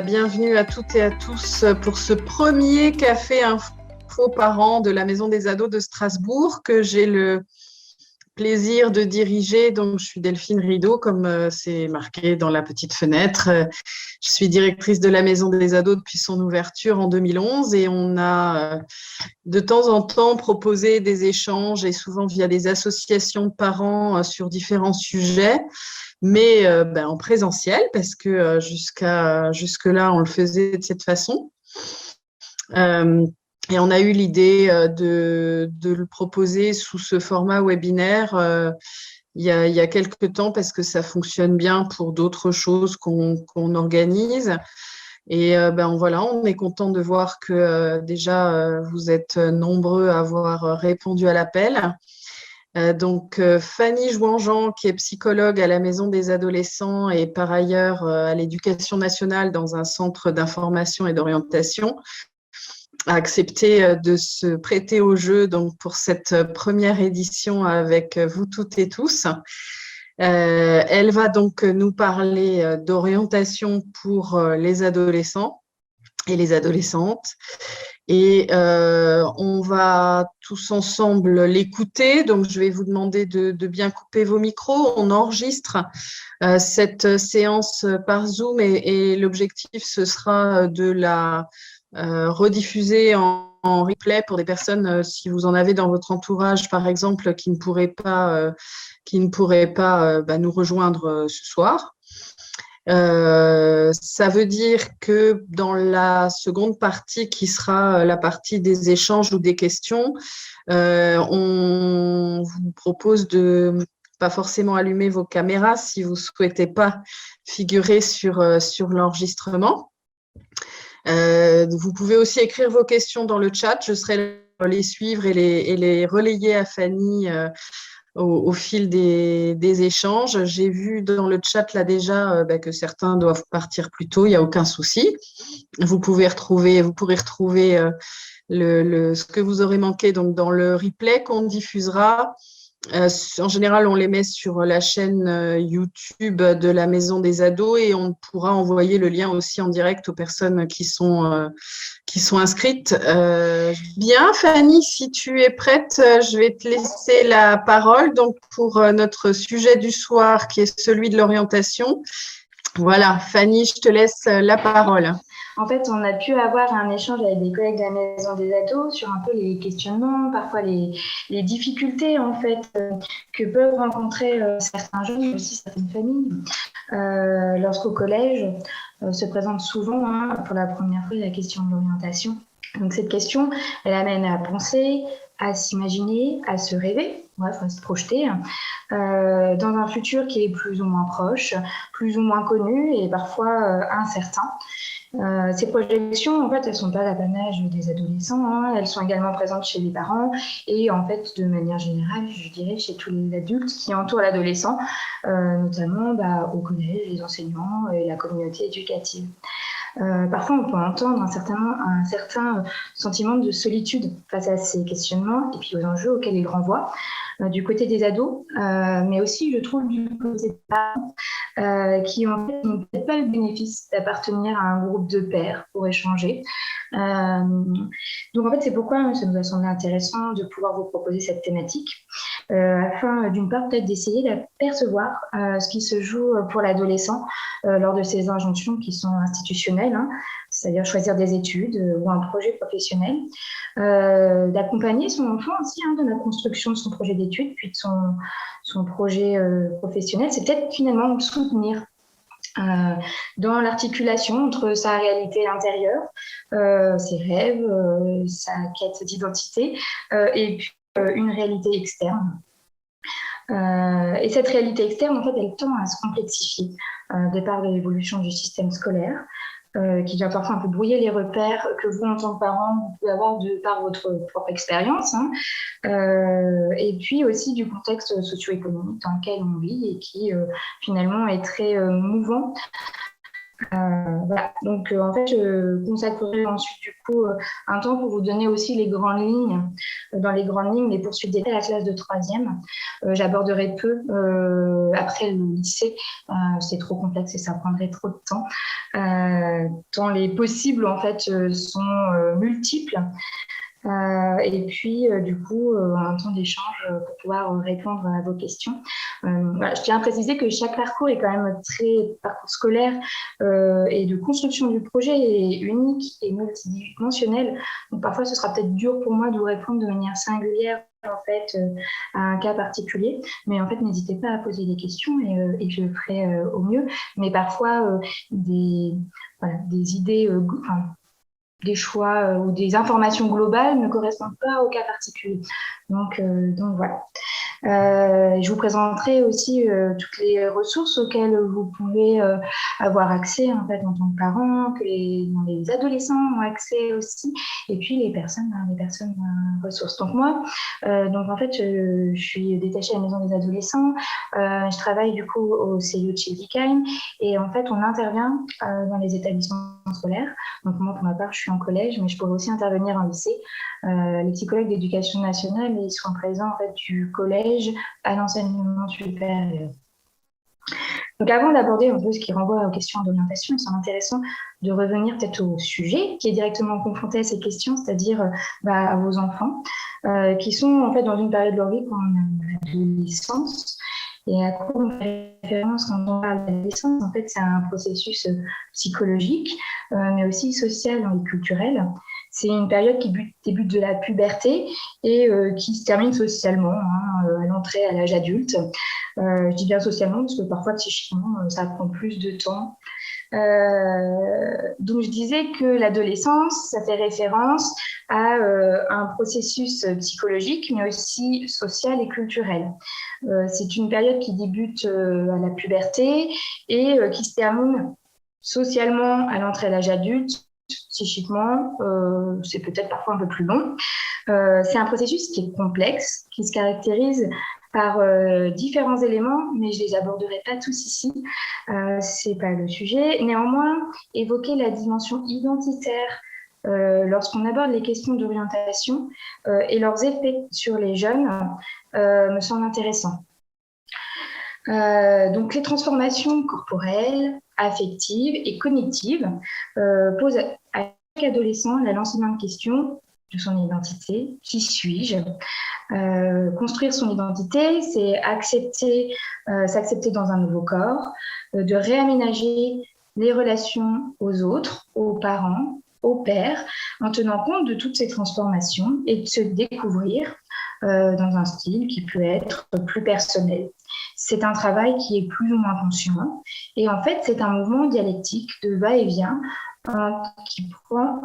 bienvenue à toutes et à tous pour ce premier café info parents de la Maison des Ados de Strasbourg que j'ai le plaisir de diriger. Donc, je suis Delphine Rideau, comme c'est marqué dans la petite fenêtre. Je suis directrice de la Maison des Ados depuis son ouverture en 2011 et on a de temps en temps proposé des échanges et souvent via des associations de parents sur différents sujets. Mais en présentiel, parce que jusque-là, on le faisait de cette façon. Et on a eu l'idée de le proposer sous ce format webinaire il y a quelques temps, parce que ça fonctionne bien pour d'autres choses qu'on organise. Et voilà, on est content de voir que déjà, vous êtes nombreux à avoir répondu à l'appel. Donc, Fanny Jouanjean, qui est psychologue à la Maison des Adolescents et par ailleurs à l'Éducation nationale dans un centre d'information et d'orientation, a accepté de se prêter au jeu donc, pour cette première édition avec vous toutes et tous. Elle va donc nous parler d'orientation pour les adolescents et les adolescentes. Et on va tous ensemble l'écouter. Donc, je vais vous demander de bien couper vos micros. On enregistre cette séance par Zoom et l'objectif, ce sera de la rediffuser en replay pour des personnes, si vous en avez dans votre entourage, par exemple, qui ne pourraient pas nous rejoindre ce soir. Ça veut dire que dans la seconde partie, qui sera la partie des échanges ou des questions, on vous propose de pas forcément allumer vos caméras si vous ne souhaitez pas figurer sur l'enregistrement. Vous pouvez aussi écrire vos questions dans le chat. Je serai là pour les suivre et les relayer à Fanny au fil des échanges. J'ai vu dans le chat là déjà que certains doivent partir plus tôt, il n'y a aucun souci. Vous pourrez retrouver ce que vous aurez manqué donc, dans le replay qu'on diffusera. En général, on les met sur la chaîne YouTube de la Maison des Ados et on pourra envoyer le lien aussi en direct aux personnes qui sont inscrites. Bien, Fanny, si tu es prête, je vais te laisser la parole donc, pour notre sujet du soir qui est celui de l'orientation. Voilà, Fanny, je te laisse la parole. En fait, on a pu avoir un échange avec des collègues de la Maison des Ados sur un peu les questionnements, parfois les difficultés en fait que peuvent rencontrer certains jeunes, mais aussi certaines familles, lorsqu'au collège se présente souvent pour la première fois la question de l'orientation. Donc cette question, elle amène à penser, à s'imaginer, à se rêver, bref, à se projeter dans un futur qui est plus ou moins proche, plus ou moins connu et parfois incertain. Ces projections, en fait, elles ne sont pas l'apanage des adolescents, elles sont également présentes chez les parents et en fait, de manière générale, je dirais, chez tous les adultes qui entourent l'adolescent, notamment au collège, les enseignants et la communauté éducative. Parfois, on peut entendre un certain sentiment de solitude face à ces questionnements et puis aux enjeux auxquels ils renvoient, du côté des ados, mais aussi, je trouve, du côté des parents, qui en fait n'ont peut-être pas le bénéfice d'appartenir à un groupe de pairs pour échanger. Donc en fait, c'est pourquoi ça nous a semblé intéressant de pouvoir vous proposer cette thématique, afin d'une part peut-être d'essayer d'apercevoir ce qui se joue pour l'adolescent lors de ces injonctions qui sont institutionnelles, c'est-à-dire choisir des études ou un projet professionnel, d'accompagner son enfant aussi dans la construction de son projet d'études, puis de son projet professionnel. C'est peut-être finalement le soutenir dans l'articulation entre sa réalité intérieure, ses rêves, sa quête d'identité, et puis une réalité externe. Et cette réalité externe, en fait, elle tend à se complexifier de par l'évolution du système scolaire, qui vient parfois un peu brouiller les repères que vous, en tant que parent, vous pouvez avoir de par votre propre expérience, et puis aussi du contexte socio-économique dans lequel on vit et qui finalement est très mouvant Voilà. Donc, en fait, je consacrerai ensuite, du coup, un temps pour vous donner aussi les grandes lignes. Dans les grandes lignes, les poursuites d'état à la classe de troisième. J'aborderai peu après le lycée. C'est trop complexe et ça prendrait trop de temps. Tant les possibles, en fait, sont multiples. Et puis, du coup, un temps d'échange pour pouvoir répondre à vos questions. Voilà, je tiens à préciser que chaque parcours est quand même parcours scolaire et de construction du projet est unique et multidimensionnel. Donc, parfois, ce sera peut-être dur pour moi de vous répondre de manière singulière en fait, à un cas particulier. Mais en fait, n'hésitez pas à poser des questions et je le ferai au mieux. Mais parfois, des idées, des choix ou des informations globales ne correspondent pas au cas particulier. Donc voilà. Je vous présenterai aussi toutes les ressources auxquelles vous pouvez avoir accès en fait en tant que parent, que les adolescents ont accès aussi, et puis les personnes ressources. Donc moi, donc en fait, je suis détachée à la maison des adolescents. Je travaille du coup au CIO de Schiltigheim et en fait, on intervient dans les établissements scolaires. Donc moi, pour ma part, je suis en collège, mais je pourrais aussi intervenir en lycée. Les psychologues d'éducation nationale, ils sont présents en fait du collège à l'enseignement supérieur. Donc avant d'aborder un peu ce qui renvoie aux questions d'orientation, il semble intéressant de revenir peut-être au sujet qui est directement confronté à ces questions, c'est-à-dire à vos enfants, qui sont en fait dans une période de leur vie qu'on a l'adolescence. Et à quoi on fait référence quand on parle d'adolescence? En fait, c'est un processus psychologique, mais aussi social et culturel. C'est une période qui débute de la puberté et qui se termine socialement à l'entrée à l'âge adulte. Je dis bien socialement parce que parfois psychiquement, ça prend plus de temps. Donc je disais que l'adolescence, ça fait référence à un processus psychologique, mais aussi social et culturel. C'est une période qui débute à la puberté et qui se termine socialement à l'entrée à l'âge adulte. Psychiquement, c'est peut-être parfois un peu plus long. C'est un processus qui est complexe, qui se caractérise par différents éléments, mais je les aborderai pas tous ici. C'est pas le sujet. Néanmoins, évoquer la dimension identitaire lorsqu'on aborde les questions d'orientation et leurs effets sur les jeunes me semble intéressant. Donc, les transformations corporelles, affectives et cognitives posent à chaque adolescent la lancinante question de son identité. Qui suis-je? Construire son identité, c'est s'accepter dans un nouveau corps, de réaménager les relations aux autres, aux parents, aux pairs, en tenant compte de toutes ces transformations et de se découvrir dans un style qui peut être plus personnel. C'est un travail qui est plus ou moins conscient et en fait, c'est un mouvement dialectique de va-et-vient qui prend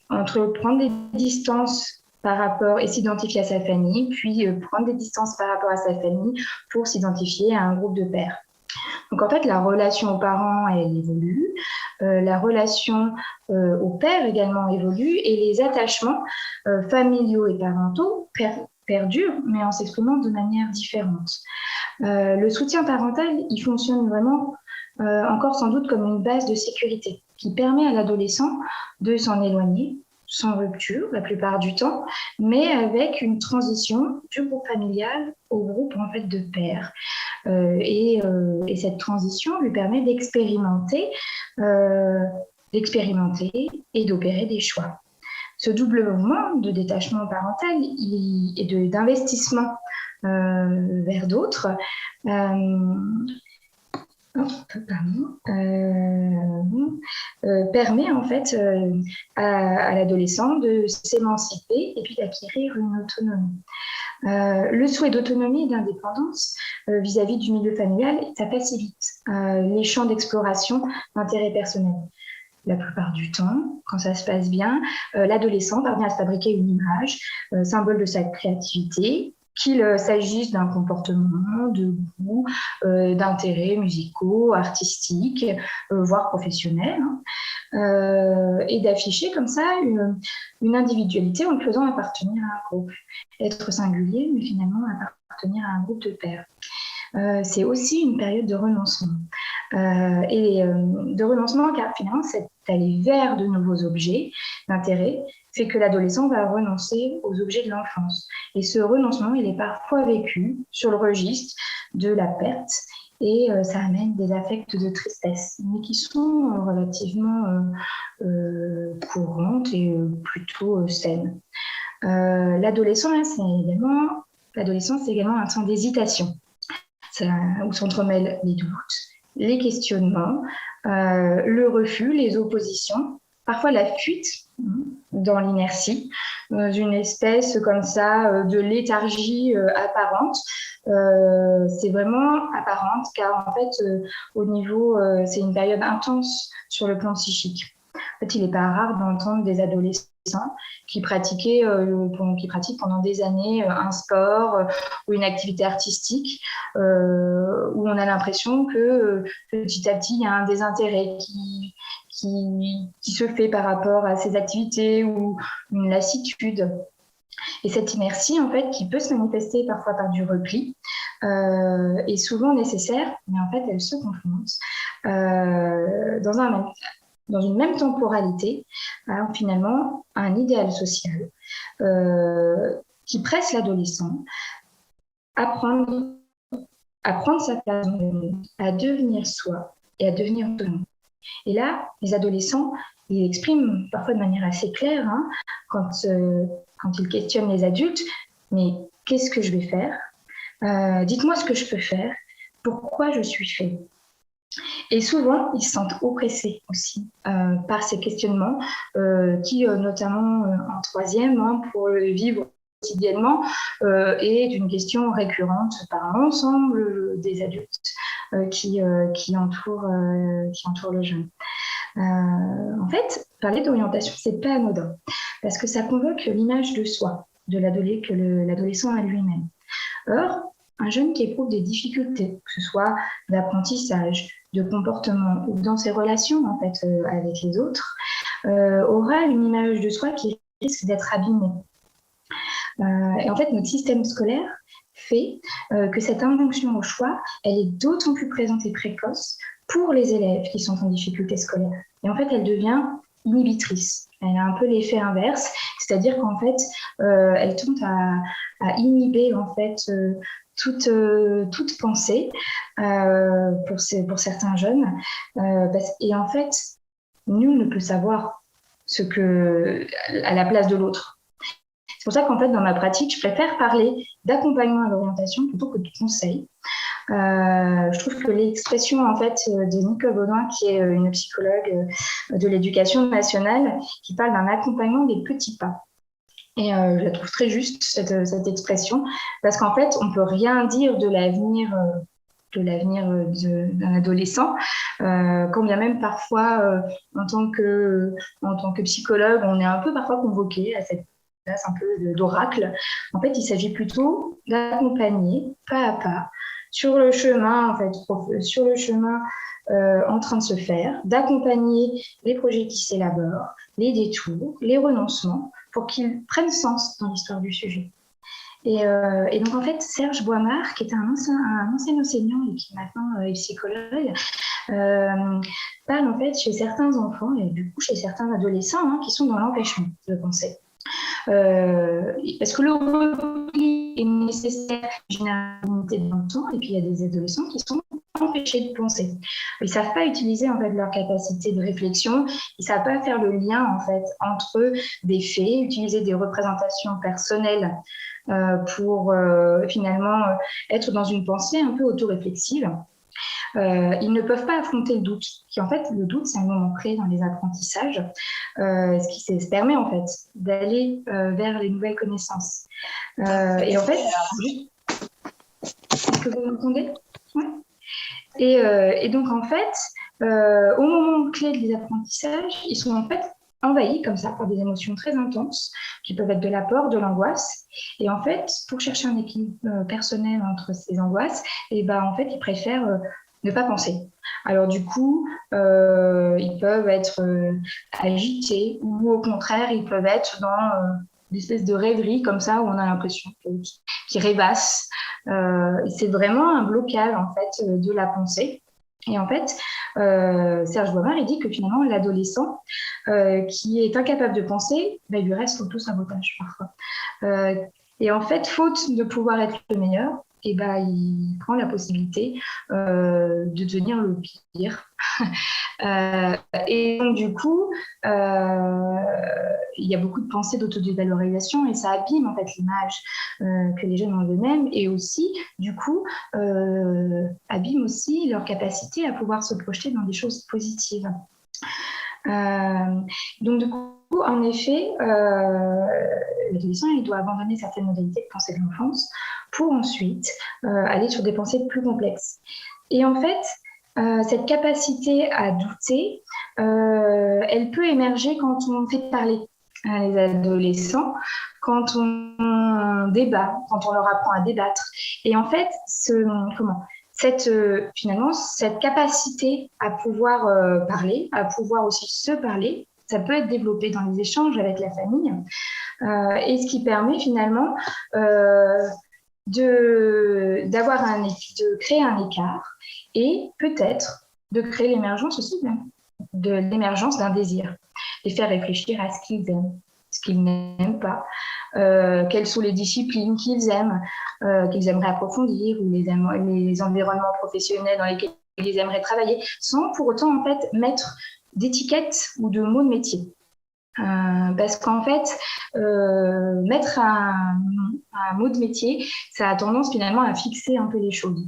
entre prendre des distances par rapport et s'identifier à sa famille, puis prendre des distances par rapport à sa famille pour s'identifier à un groupe de pairs. Donc en fait, la relation aux parents, elle évolue, la relation aux pairs également évolue et les attachements familiaux et parentaux perdurent, mais en s'exprimant de manière différente. Le soutien parental, il fonctionne vraiment encore sans doute comme une base de sécurité qui permet à l'adolescent de s'en éloigner sans rupture la plupart du temps, mais avec une transition du groupe familial au groupe en fait de pairs. Et cette transition lui permet d'expérimenter et d'opérer des choix. Ce double mouvement de détachement parental et d'investissement vers d'autres permet en fait à l'adolescent de s'émanciper et puis d'acquérir une autonomie. Le souhait d'autonomie et d'indépendance vis-à-vis du milieu familial, ça facilite les champs d'exploration d'intérêt personnel. La plupart du temps, quand ça se passe bien, l'adolescent parvient à se fabriquer une image, symbole de sa créativité, qu'il s'agisse d'un comportement, de goût, d'intérêts musicaux, artistiques, voire professionnels, et d'afficher comme ça une individualité en le faisant appartenir à un groupe. Être singulier, mais finalement appartenir à un groupe de pairs. C'est aussi une période de renoncement. et de renoncement, car finalement, c'est d'aller vers de nouveaux objets d'intérêt fait que l'adolescent va renoncer aux objets de l'enfance. Et ce renoncement, il est parfois vécu sur le registre de la perte et ça amène des affects de tristesse, mais qui sont relativement courantes et plutôt saines. L'adolescence, c'est également un temps d'hésitation, où s'entremêlent les doutes, les questionnements, le refus, les oppositions, parfois la fuite dans l'inertie, dans une espèce comme ça de léthargie apparente. C'est vraiment apparente car en fait, au niveau, c'est une période intense sur le plan psychique. En fait, il n'est pas rare d'entendre des adolescents qui pratiquent pendant des années un sport ou une activité artistique où on a l'impression que petit à petit, il y a un désintérêt qui se fait par rapport à ces activités ou une lassitude. Et cette inertie, en fait, qui peut se manifester parfois par du repli, est souvent nécessaire, mais en fait, elle se confronte dans une même temporalité, finalement, un idéal social qui presse l'adolescent à prendre sa place dans le monde, à devenir soi et à devenir autonome. Et là, les adolescents, ils expriment parfois de manière assez claire, quand ils questionnent les adultes, mais qu'est-ce que je vais faire ? Dites-moi ce que je peux faire, pourquoi je suis fait ? Et souvent, ils se sentent oppressés aussi par ces questionnements qui, notamment en troisième, pour le vivre quotidiennement, est une question récurrente par l'ensemble des adultes qui entourent le jeune. En fait, parler d'orientation, c'est pas anodin, parce que ça convoque l'image de soi, de l'adolescent à lui-même. Or, un jeune qui éprouve des difficultés, que ce soit d'apprentissage, de comportement ou dans ses relations en fait avec les autres, aura une image de soi qui risque d'être abîmée. Et en fait, notre système scolaire fait que cette injonction au choix, elle est d'autant plus présente et précoce pour les élèves qui sont en difficulté scolaire. Et en fait, elle devient inhibitrice. Elle a un peu l'effet inverse, c'est-à-dire qu'en fait, elle tente à inhiber en fait toute pensée pour certains jeunes. Et en fait, nul ne peut savoir ce que à la place de l'autre. C'est pour ça qu'en fait, dans ma pratique, je préfère parler d'accompagnement à l'orientation plutôt que de conseil. Je trouve que l'expression en fait de Nicole Baudouin, qui est une psychologue de l'éducation nationale, qui parle d'un accompagnement des petits pas. Et je la trouve très juste, cette expression, parce qu'en fait, on ne peut rien dire de l'avenir d'un adolescent, quand bien même parfois, en tant que psychologue, on est un peu parfois convoqué à cette place un peu d'oracle. En fait, il s'agit plutôt d'accompagner pas à pas sur le chemin, en fait, sur le chemin en train de se faire, d'accompagner les projets qui s'élaborent, les détours, les renoncements, pour qu'ils prennent sens dans l'histoire du sujet. Et donc, en fait, Serge Boimard, qui est un ancien enseignant et qui maintenant est psychologue, parle en fait chez certains enfants et du coup chez certains adolescents qui sont dans l'empêchement de penser. Parce que le repli est nécessaire généralement dans le temps, et puis il y a des adolescents qui sont empêchés de penser. Ils ne savent pas utiliser en fait leur capacité de réflexion, ils ne savent pas faire le lien en fait entre des faits, utiliser des représentations personnelles pour finalement être dans une pensée un peu autoréflexive. Ils ne peuvent pas affronter le doute, qui en fait, le doute, c'est un moment clé dans les apprentissages, ce qui se permet en fait d'aller vers les nouvelles connaissances. Et en fait, est-ce que vous m'entendez ? Ouais. Et donc en fait, au moment clé des apprentissages, ils sont en fait envahis comme ça par des émotions très intenses qui peuvent être de la peur, de l'angoisse. Et en fait, pour chercher un équilibre personnel entre ces angoisses, et ben en fait, ils préfèrent ne pas penser. Alors du coup, ils peuvent être agités ou au contraire, ils peuvent être dans une espèce de rêverie comme ça où on a l'impression qu'ils rêvassent. C'est vraiment un blocage en fait de la pensée. Et en fait, Serge Boimard, il dit que finalement, l'adolescent qui est incapable de penser, il lui reste l'auto-sabotage parfois. Et en fait, faute de pouvoir être le meilleur, il prend la possibilité de devenir le pire. Et donc, du coup, il y a beaucoup de pensées d'autodévalorisation et ça abîme en fait l'image que les jeunes ont d'eux-mêmes et aussi, du coup, abîme aussi leur capacité à pouvoir se projeter dans des choses positives. Donc, du coup, en effet, l'adolescent, il doit abandonner certaines modalités de pensée de l'enfance pour ensuite aller sur des pensées plus complexes. Et en fait, cette capacité à douter, elle peut émerger quand on fait parler les adolescents, quand on débat, quand on leur apprend à débattre. Et en fait, finalement, cette capacité à pouvoir parler, à pouvoir aussi se parler, ça peut être développé dans les échanges avec la famille, et ce qui permet finalement de créer un écart et peut-être de créer l'émergence aussi de l'émergence d'un désir, les faire réfléchir à ce qu'ils aiment, ce qu'ils n'aiment pas, quelles sont les disciplines qu'ils aiment, qu'ils aimeraient approfondir, ou les environnements professionnels dans lesquels ils aimeraient travailler, sans pour autant en fait mettre d'étiquettes ou de mots de métier. Parce qu'en fait, mettre un mot de métier, ça a tendance finalement à fixer un peu les choses.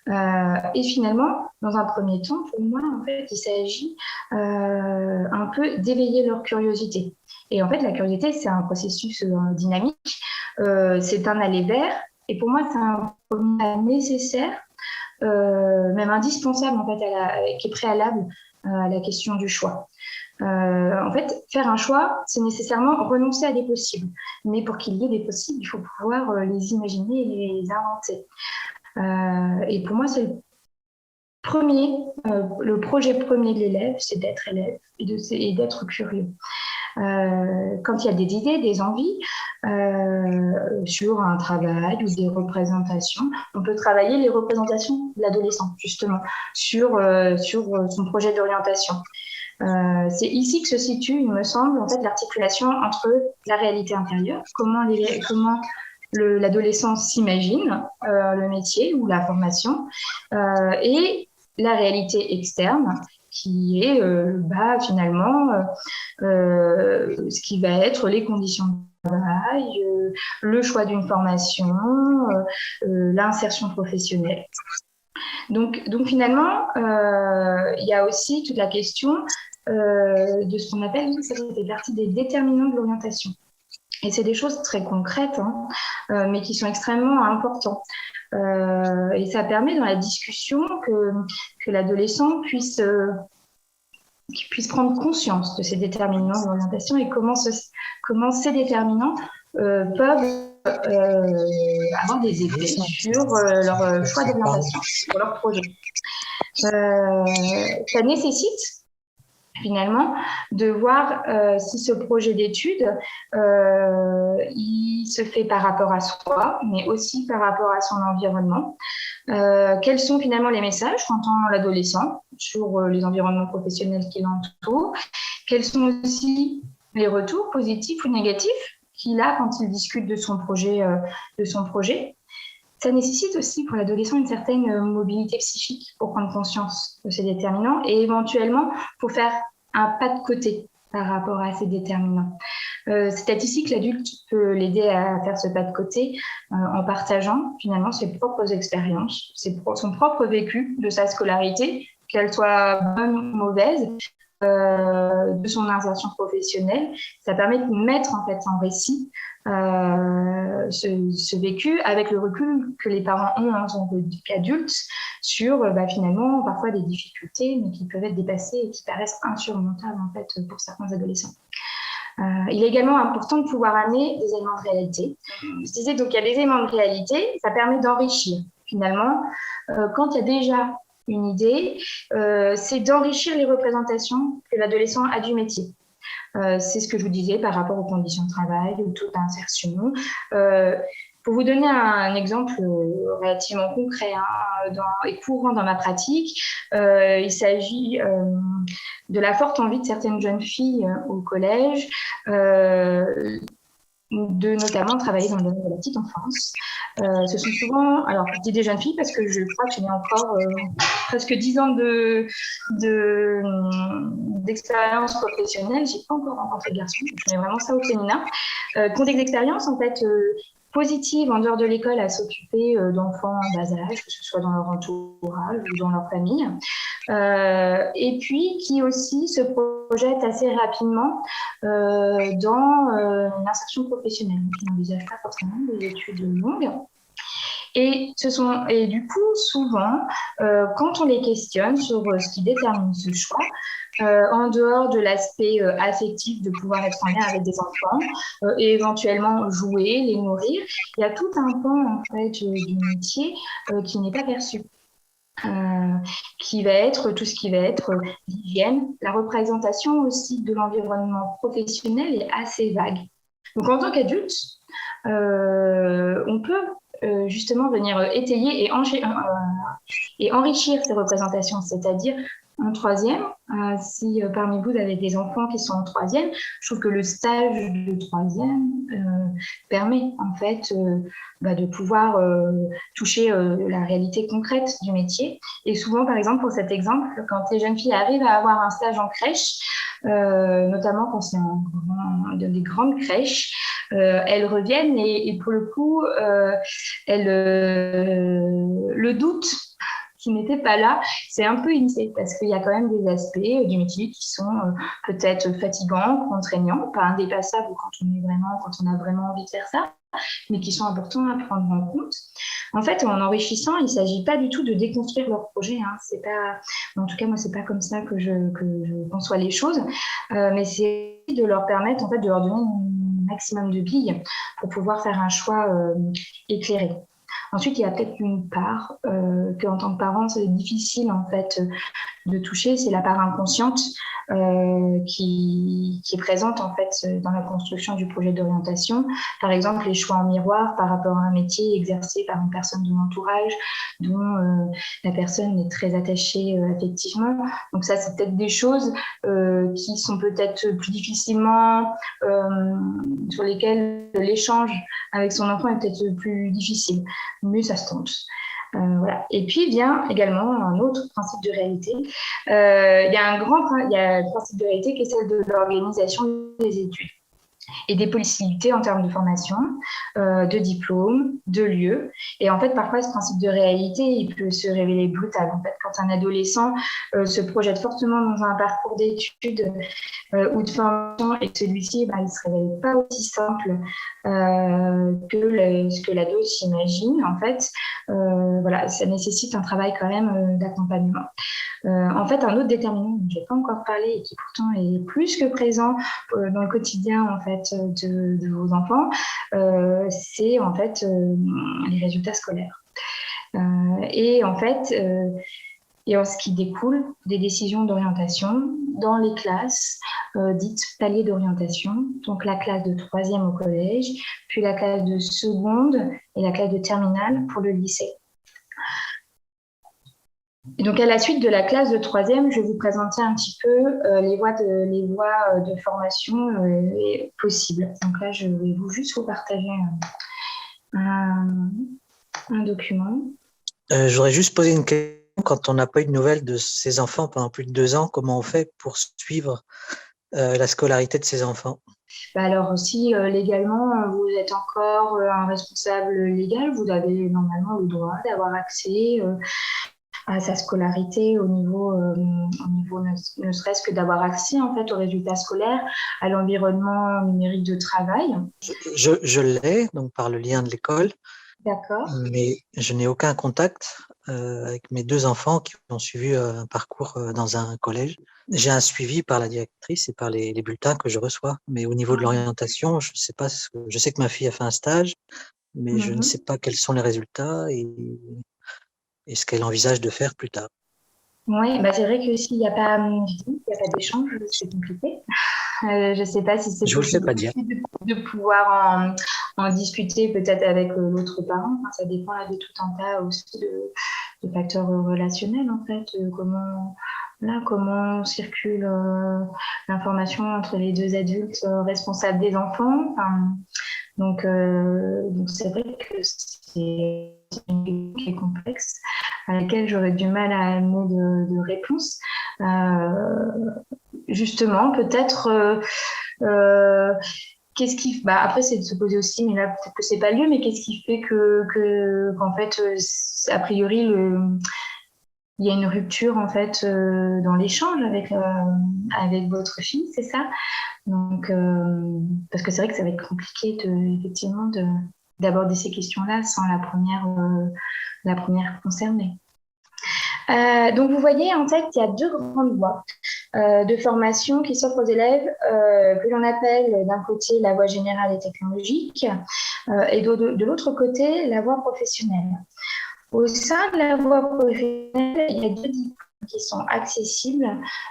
Et finalement, dans un premier temps, pour moi, en fait, il s'agit un peu d'éveiller leur curiosité. Et en fait, la curiosité, c'est un processus dynamique, c'est un aller vers. Et pour moi, c'est un premier nécessaire, même indispensable en fait, qui est préalable à la question du choix. En fait, faire un choix, c'est nécessairement renoncer à des possibles. Mais pour qu'il y ait des possibles, il faut pouvoir les imaginer et les inventer. Et pour moi, c'est le projet premier de l'élève, c'est d'être élève et d'être curieux. Quand il y a des idées, des envies sur un travail ou des représentations, on peut travailler les représentations de l'adolescent, justement, sur son projet d'orientation. C'est ici que se situe, il me semble, en fait, l'articulation entre la réalité intérieure, comment l'adolescent s'imagine le métier ou la formation, et la réalité externe, qui est finalement ce qui va être les conditions de travail, le choix d'une formation, l'insertion professionnelle. Donc finalement, il y a aussi toute la question de ce qu'on appelle, ça fait partie des déterminants de l'orientation. Et c'est des choses très concrètes, mais qui sont extrêmement importantes. Et ça permet dans la discussion que l'adolescent puisse prendre conscience de ces déterminants de l'orientation et comment ces déterminants peuvent avoir des effets sur leur choix d'orientation, sur leur projet. Ça nécessite finalement de voir si ce projet d'étude il se fait par rapport à soi, mais aussi par rapport à son environnement. Quels sont finalement les messages qu'entend l'adolescent sur les environnements professionnels qui l'entourent? Quels sont aussi les retours positifs ou négatifs qu'il a quand il discute de son projet. Ça nécessite aussi pour l'adolescent une certaine mobilité psychique pour prendre conscience de ces déterminants et éventuellement pour faire un pas de côté par rapport à ces déterminants. C'est ici que l'adulte peut l'aider à faire ce pas de côté en partageant finalement ses propres expériences, son propre vécu de sa scolarité, qu'elle soit bonne ou mauvaise, de son insertion professionnelle. Ça permet de mettre en fait en récit ce vécu avec le recul que les parents ont en tant qu'adultes sur finalement parfois des difficultés mais qui peuvent être dépassées et qui paraissent insurmontables en fait pour certains adolescents. Il est également important de pouvoir amener des éléments de réalité. Je disais donc il y a des éléments de réalité, ça permet d'enrichir finalement quand il y a déjà une idée, c'est d'enrichir les représentations que l'adolescent a du métier. C'est ce que je vous disais par rapport aux conditions de travail, au taux d'insertion. Pour vous donner un exemple relativement concret et courant dans ma pratique, il s'agit de la forte envie de certaines jeunes filles au collège de notamment travailler dans le domaine de la petite enfance. Ce sont souvent, alors je dis des jeunes filles parce que je crois que j'ai encore presque 10 ans d'expérience professionnelle. J'ai pas encore rencontré de garçons, je mets vraiment ça au féminin. Qui ont des expériences en fait positives en dehors de l'école à s'occuper d'enfants en bas âge, que ce soit dans leur entourage ou dans leur famille. Et puis qui aussi se projettent assez rapidement dans l'insertion professionnelle, qui n'envisagent pas forcément des études longues. Et du coup, souvent, quand on les questionne sur ce qui détermine ce choix, en dehors de l'aspect affectif de pouvoir être en lien avec des enfants et éventuellement jouer, les nourrir, il y a tout un pan en fait du métier qui n'est pas perçu. Qui va être tout ce qui va être l'hygiène, la représentation aussi de l'environnement professionnel est assez vague. Donc en tant qu'adulte, on peut justement venir étayer et enrichir ces représentations, c'est-à-dire en troisième, si parmi vous avez des enfants qui sont en troisième, je trouve que le stage de troisième permet en fait de pouvoir toucher la réalité concrète du métier. Et souvent, par exemple, pour cet exemple, quand les jeunes filles arrivent à avoir un stage en crèche, notamment quand c'est des grandes crèches, elles reviennent et pour le coup, le doute qui n'était pas là, c'est un peu initié parce qu'il y a quand même des aspects du métier qui sont peut-être fatigants, contraignants, pas indépassables quand on a vraiment envie de faire ça, mais qui sont importants à prendre en compte. En fait, en enrichissant, il ne s'agit pas du tout de déconstruire leur projet. C'est pas, en tout cas, moi, c'est pas comme ça que je conçois les choses, mais c'est de leur permettre, en fait, de leur donner un maximum de billes pour pouvoir faire un choix éclairé. Ensuite, il y a peut-être une part qu'en tant que parent, c'est difficile en fait de toucher, c'est la part inconsciente qui est présente en fait dans la construction du projet d'orientation. Par exemple, les choix en miroir par rapport à un métier exercé par une personne de l'entourage dont la personne est très attachée affectivement. Donc ça, c'est peut-être des choses qui sont peut-être plus difficilement, sur lesquelles l'échange avec son enfant est peut-être plus difficile, mais ça se tente. Voilà. Et puis vient également un autre principe de réalité. Il y a un principe de réalité qui est celle de l'organisation des études et des possibilités en termes de formation, de diplôme, de lieu. Et en fait, parfois, ce principe de réalité, il peut se révéler brutal. En fait, quand un adolescent se projette fortement dans un parcours d'études ou de formation et que celui-ci, il ne se révèle pas aussi simple que ce que l'ado s'imagine, en fait, voilà, ça nécessite un travail quand même d'accompagnement. En fait, un autre déterminant dont je n'ai pas encore parlé et qui pourtant est plus que présent dans le quotidien en fait, de vos enfants, c'est en fait les résultats scolaires. Et en fait, et en ce qui découle des décisions d'orientation dans les classes dites paliers d'orientation, donc la classe de 3e au collège, puis la classe de seconde et la classe de terminale pour le lycée. Et donc, à la suite de la classe de 3e, je vais vous présenter un petit peu les voies de formation possibles. Donc là, je vais juste vous partager un document. Je voudrais juste poser une question. Quand on n'a pas eu de nouvelles de ses enfants pendant plus de 2 ans, comment on fait pour suivre la scolarité de ses enfants? Alors, si légalement, vous êtes encore un responsable légal, vous avez normalement le droit d'avoir accès à sa scolarité au niveau ne serait-ce que d'avoir accès en fait aux résultats scolaires, à l'environnement numérique de travail. Je l'ai, donc par le lien de l'école. D'accord. Mais je n'ai aucun contact avec mes 2 enfants qui ont suivi un parcours dans un collège. J'ai un suivi par la directrice et par les bulletins que je reçois. Mais au niveau de l'orientation, je sais pas. Je sais que ma fille a fait un stage, mais je ne sais pas quels sont les résultats et ce qu'elle envisage de faire plus tard. Oui, c'est vrai que s'il n'y a pas d'échange, c'est compliqué. Je ne sais pas si c'est Je vous le fais pas dire. de pouvoir en discuter peut-être avec l'autre parent. Enfin, ça dépend là, de tout un tas aussi de facteurs relationnels, en fait. Comment circule l'information entre les deux adultes responsables des enfants. Enfin, donc c'est vrai que c'est une question qui est complexe, à laquelle j'aurais du mal à amener de réponse. Justement, peut-être qu'est-ce qui, après c'est de se poser aussi, mais là peut-être que c'est pas le lieu, mais qu'est-ce qui fait qu'en fait, a priori, il y a une rupture en fait dans l'échange avec votre fille, c'est ça? Donc, parce que c'est vrai que ça va être compliqué effectivement d'aborder ces questions-là sans la première concernée. Donc, vous voyez, en fait, il y a deux grandes voies de formation qui s'offrent aux élèves, que l'on appelle d'un côté la voie générale et technologique, et de l'autre côté la voie professionnelle. Au sein de la voie professionnelle, il y a deux diplômes qui sont accessibles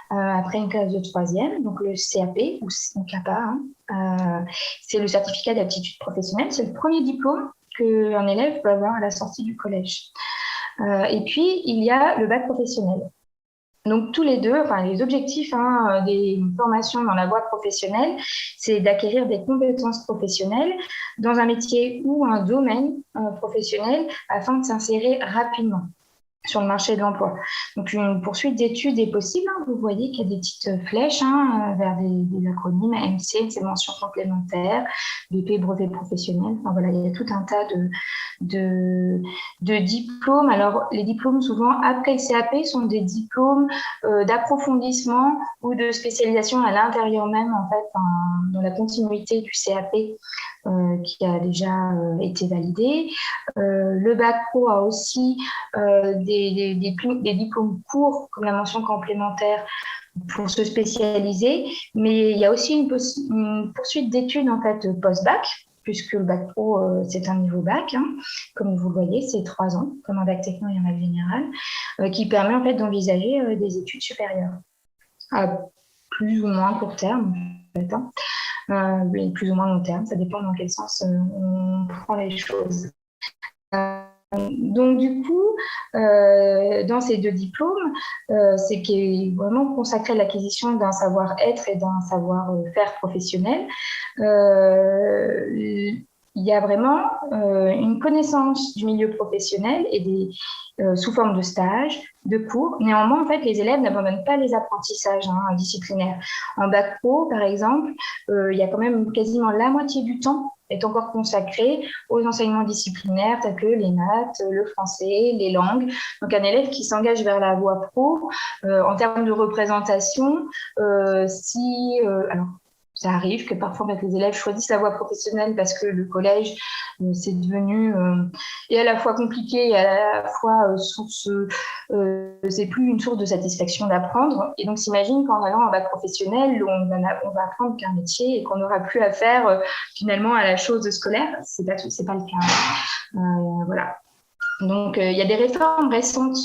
après une classe de troisième, donc le CAP ou CAPA, c'est le certificat d'aptitude professionnelle, c'est le premier diplôme qu'un élève peut avoir à la sortie du collège. Et puis, il y a le bac professionnel. Donc, tous les deux, enfin, les objectifs des formations dans la voie professionnelle, c'est d'acquérir des compétences professionnelles dans un métier ou un domaine professionnel afin de s'insérer rapidement sur le marché de l'emploi. Donc, une poursuite d'études est possible. Vous voyez qu'il y a des petites flèches vers des acronymes. MC, c'est mention complémentaire. BP, brevet professionnel. Enfin, voilà, il y a tout un tas de diplômes. Alors, les diplômes, souvent, après le CAP, sont des diplômes d'approfondissement ou de spécialisation à l'intérieur même, en fait, dans la continuité du CAP qui a déjà été validé. Le bac pro a aussi des diplômes courts, comme la mention complémentaire, pour se spécialiser, mais il y a aussi une poursuite d'études en fait post-bac, puisque le bac pro, c'est un niveau bac, comme vous le voyez, c'est 3 ans, comme un bac techno et un bac général, qui permet en fait d'envisager des études supérieures, à plus ou moins court terme, en fait, et plus ou moins long terme, ça dépend dans quel sens on prend les choses. Donc du coup, dans ces deux diplômes, c'est qui est vraiment consacré à l'acquisition d'un savoir-être et d'un savoir-faire professionnel. Il y a vraiment une connaissance du milieu professionnel et sous forme de stage, de cours. Néanmoins, en fait, les élèves n'abandonnent pas les apprentissages disciplinaires. En bac pro, par exemple, il y a quand même quasiment la moitié du temps est encore consacré aux enseignements disciplinaires tels que les maths, le français, les langues. Donc, un élève qui s'engage vers la voie pro, en termes de représentation, alors, ça arrive que parfois les élèves choisissent la voie professionnelle parce que le collège, c'est devenu et à la fois compliqué et à la fois c'est plus une source de satisfaction d'apprendre. Et donc, s'imagine qu'en allant en bac professionnel, on va apprendre qu'un métier et qu'on n'aura plus à faire finalement à la chose scolaire. C'est pas le cas. Voilà. Donc, il y a des réformes récentes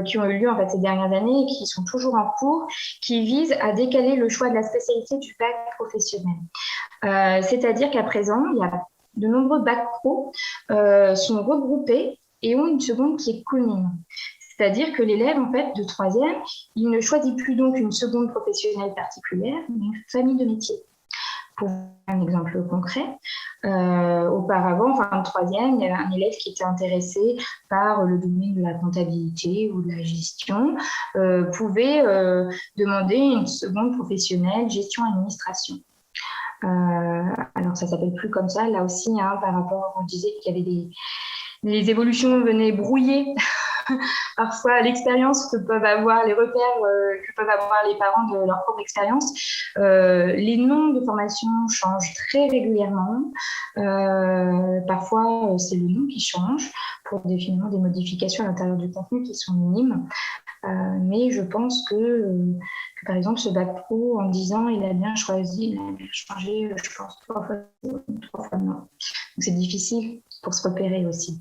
qui ont eu lieu en fait, ces dernières années et qui sont toujours en cours, qui visent à décaler le choix de la spécialité du bac professionnel. C'est-à-dire qu'à présent, il y a de nombreux bacs pro sont regroupés et ont une seconde qui est commune. C'est-à-dire que l'élève, en fait, de troisième, il ne choisit plus donc une seconde professionnelle particulière, mais une famille de métiers. Pour un exemple concret, auparavant, en troisième, il y avait un élève qui était intéressé par le domaine de la comptabilité ou de la gestion, pouvait demander une seconde professionnelle, gestion-administration. Alors, ça ne s'appelle plus comme ça. Là aussi, par rapport, on disait qu'il y avait les évolutions venaient brouiller parfois l'expérience que peuvent avoir, les repères que peuvent avoir les parents de leur propre expérience. Les noms de formation changent très régulièrement. Parfois, c'est le nom qui change pour finalement des modifications à l'intérieur du contenu qui sont minimes. Mais je pense que par exemple, ce bac pro, en 10 ans, il a bien choisi, il a bien changé, je pense, 3 fois non. Donc, c'est difficile pour se repérer aussi.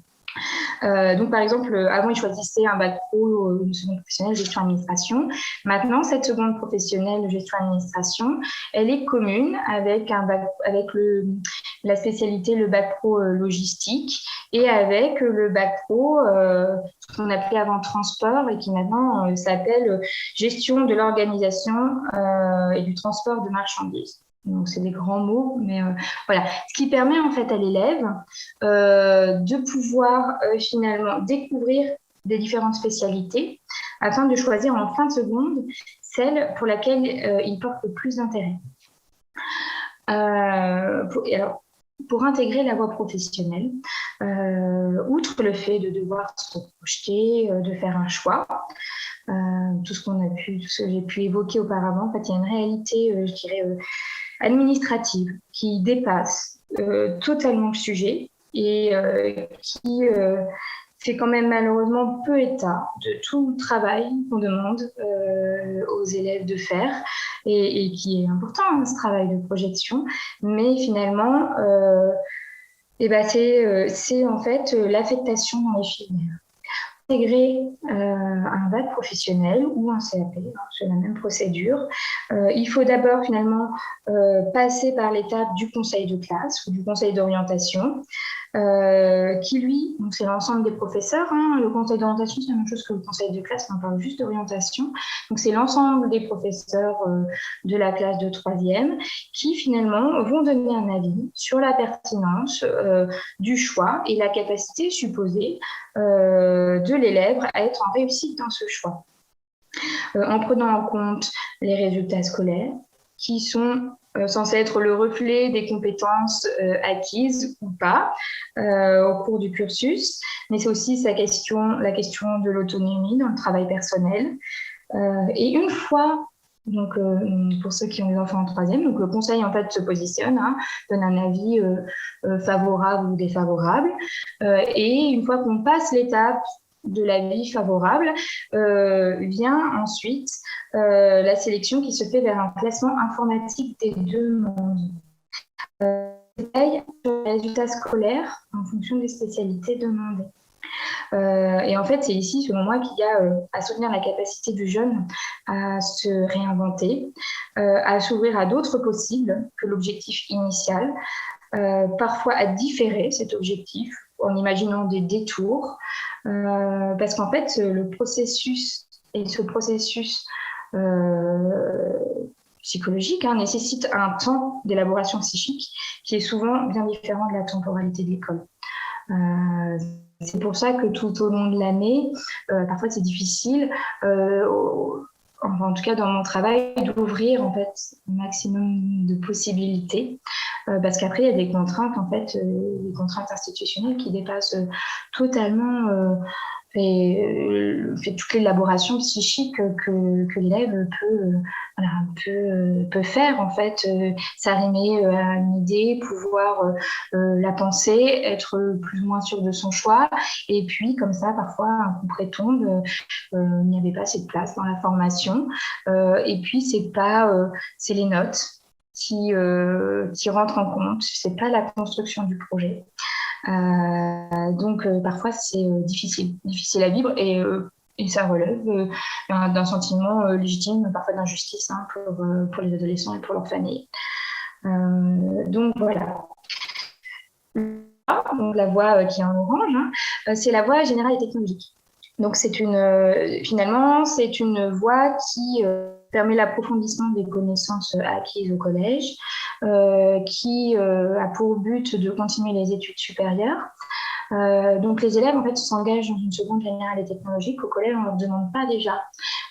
Donc, par exemple, avant, ils choisissaient un bac pro, une seconde professionnelle gestion administration. Maintenant, cette seconde professionnelle gestion administration, elle est commune avec la spécialité, le bac pro logistique, et avec le bac pro, ce qu'on appelait avant transport et qui maintenant s'appelle gestion de l'organisation et du transport de marchandises. Donc, c'est des grands mots, mais voilà. Ce qui permet en fait à l'élève de pouvoir finalement découvrir des différentes spécialités afin de choisir en fin de seconde celle pour laquelle il porte le plus d'intérêt. Pour intégrer la voie professionnelle, outre le fait de devoir se projeter, de faire un choix, tout ce que j'ai pu évoquer auparavant, en fait, il y a une réalité, je dirais, administrative qui dépasse totalement le sujet et qui fait quand même malheureusement peu état de tout le travail qu'on demande aux élèves de faire et qui est important, hein, ce travail de projection, mais finalement c'est en fait l'affectation dans les filières. Intégrer un bac professionnel ou un CAP, c'est la même procédure. Il faut d'abord finalement passer par l'étape du conseil de classe ou du conseil d'orientation, qui lui, donc c'est l'ensemble des professeurs. Hein, le conseil d'orientation, c'est la même chose que le conseil de classe, on parle juste d'orientation. Donc c'est l'ensemble des professeurs de la classe de 3e qui finalement vont donner un avis sur la pertinence du choix et la capacité supposée de l'élève à être en réussite dans ce choix, en prenant en compte les résultats scolaires qui sont censés être le reflet des compétences acquises ou pas au cours du cursus, mais c'est aussi la question de l'autonomie dans le travail personnel. Et une fois, donc, pour ceux qui ont des enfants en 3e, donc le conseil en fait se positionne, hein, donne un avis favorable ou défavorable, et une fois qu'on passe l'étape de l'avis favorable, vient ensuite la sélection qui se fait vers un classement informatique des demandes. Détail sur les résultats scolaires en fonction des spécialités demandées. Et en fait, c'est ici, selon moi, qu'il y a à soutenir la capacité du jeune à se réinventer, à s'ouvrir à d'autres possibles que l'objectif initial, parfois à différer cet objectif en imaginant des détours, parce qu'en fait, le processus psychologique nécessite un temps d'élaboration psychique qui est souvent bien différent de la temporalité de l'école. C'est pour ça que tout au long de l'année, parfois c'est difficile, en tout cas dans mon travail, d'ouvrir en fait un maximum de possibilités, parce qu'après il y a des contraintes en fait, des contraintes institutionnelles qui dépassent totalement fait toute l'élaboration psychique que l'élève peut faire en fait, s'arrimer à une idée, pouvoir la penser, être plus ou moins sûr de son choix, et puis comme ça parfois un coup près tombe, il n'y avait pas assez de place dans la formation, et puis c'est les notes qui rentrent en compte, c'est pas la construction du projet. Donc parfois c'est difficile à vivre et ça relève d'un sentiment légitime, parfois d'injustice pour les adolescents et pour leurs familles. Donc voilà. Donc, la voie qui est en orange, c'est la voie générale et technologique. Donc finalement c'est une voie qui permet l'approfondissement des connaissances acquises au collège, qui a pour but de continuer les études supérieures. Donc les élèves en fait s'engagent dans une seconde générale et technologique. Au collège, on ne leur demande pas déjà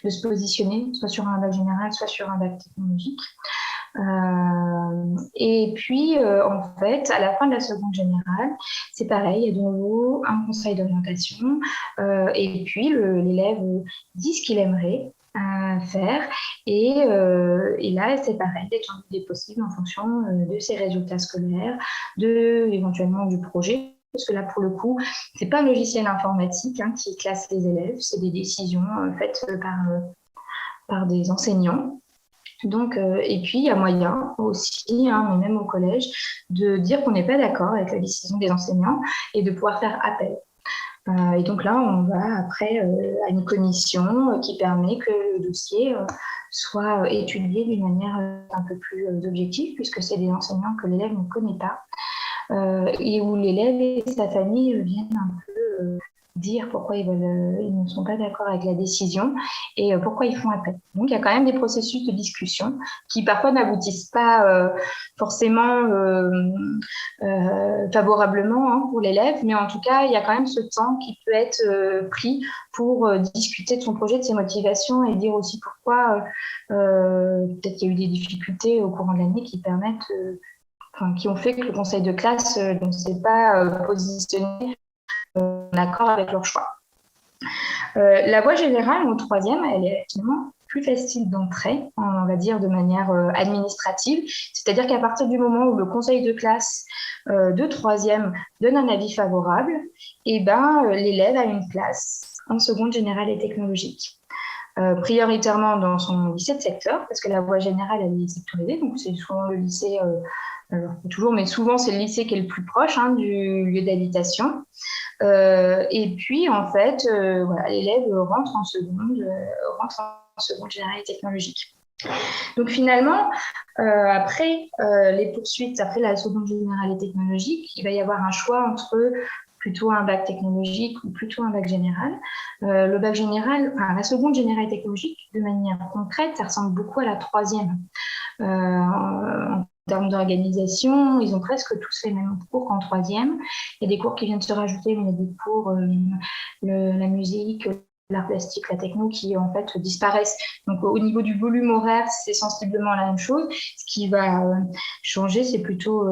de se positionner soit sur un bac général, soit sur un bac technologique. Et puis en fait à la fin de la seconde générale, c'est pareil, il y a de nouveau un conseil d'orientation, et puis l'élève dit ce qu'il aimerait faire, et là c'est pareil, l'étendue des possibles en fonction de ses résultats scolaires, éventuellement du projet, parce que là pour le coup c'est pas un logiciel informatique qui classe les élèves, c'est des décisions faites par des enseignants. Donc, et puis il y a moyen aussi, mais même au collège, de dire qu'on n'est pas d'accord avec la décision des enseignants et de pouvoir faire appel. Et donc là, on va après à une commission qui permet que le dossier soit étudié d'une manière un peu plus objective, puisque c'est des enseignants que l'élève ne connaît pas, et où l'élève et sa famille viennent un peu dire pourquoi ils ne sont pas d'accord avec la décision et pourquoi ils font appel. Donc, il y a quand même des processus de discussion qui parfois n'aboutissent pas forcément favorablement pour l'élève, mais en tout cas, il y a quand même ce temps qui peut être pris pour discuter de son projet, de ses motivations et dire aussi pourquoi peut-être qu'il y a eu des difficultés au courant de l'année qui permettent, qui ont fait que le conseil de classe ne s'est pas positionné en accord avec leur choix. La voie générale, en troisième, elle est finalement plus facile d'entrer, on va dire de manière administrative, c'est-à-dire qu'à partir du moment où le conseil de classe de troisième donne un avis favorable, l'élève a une place en seconde générale et technologique. Prioritairement dans son lycée de secteur, parce que la voie générale, elle est sectorisée, donc c'est souvent le lycée, alors pas toujours, mais souvent c'est le lycée qui est le plus proche du lieu d'habitation. Et puis, en fait, l'élève rentre en seconde générale et technologique. Donc, finalement, après les poursuites, après la seconde générale et technologique, il va y avoir un choix entre plutôt un bac technologique ou plutôt un bac général. Le bac général, la seconde générale et technologique, de manière concrète, ça ressemble beaucoup à la troisième. En termes d'organisation, ils ont presque tous les mêmes cours qu'en troisième. Il y a des cours qui viennent se rajouter, mais il y a des cours, la musique, l'art plastique, la techno, qui en fait disparaissent. Donc au niveau du volume horaire, c'est sensiblement la même chose. Ce qui va changer, c'est plutôt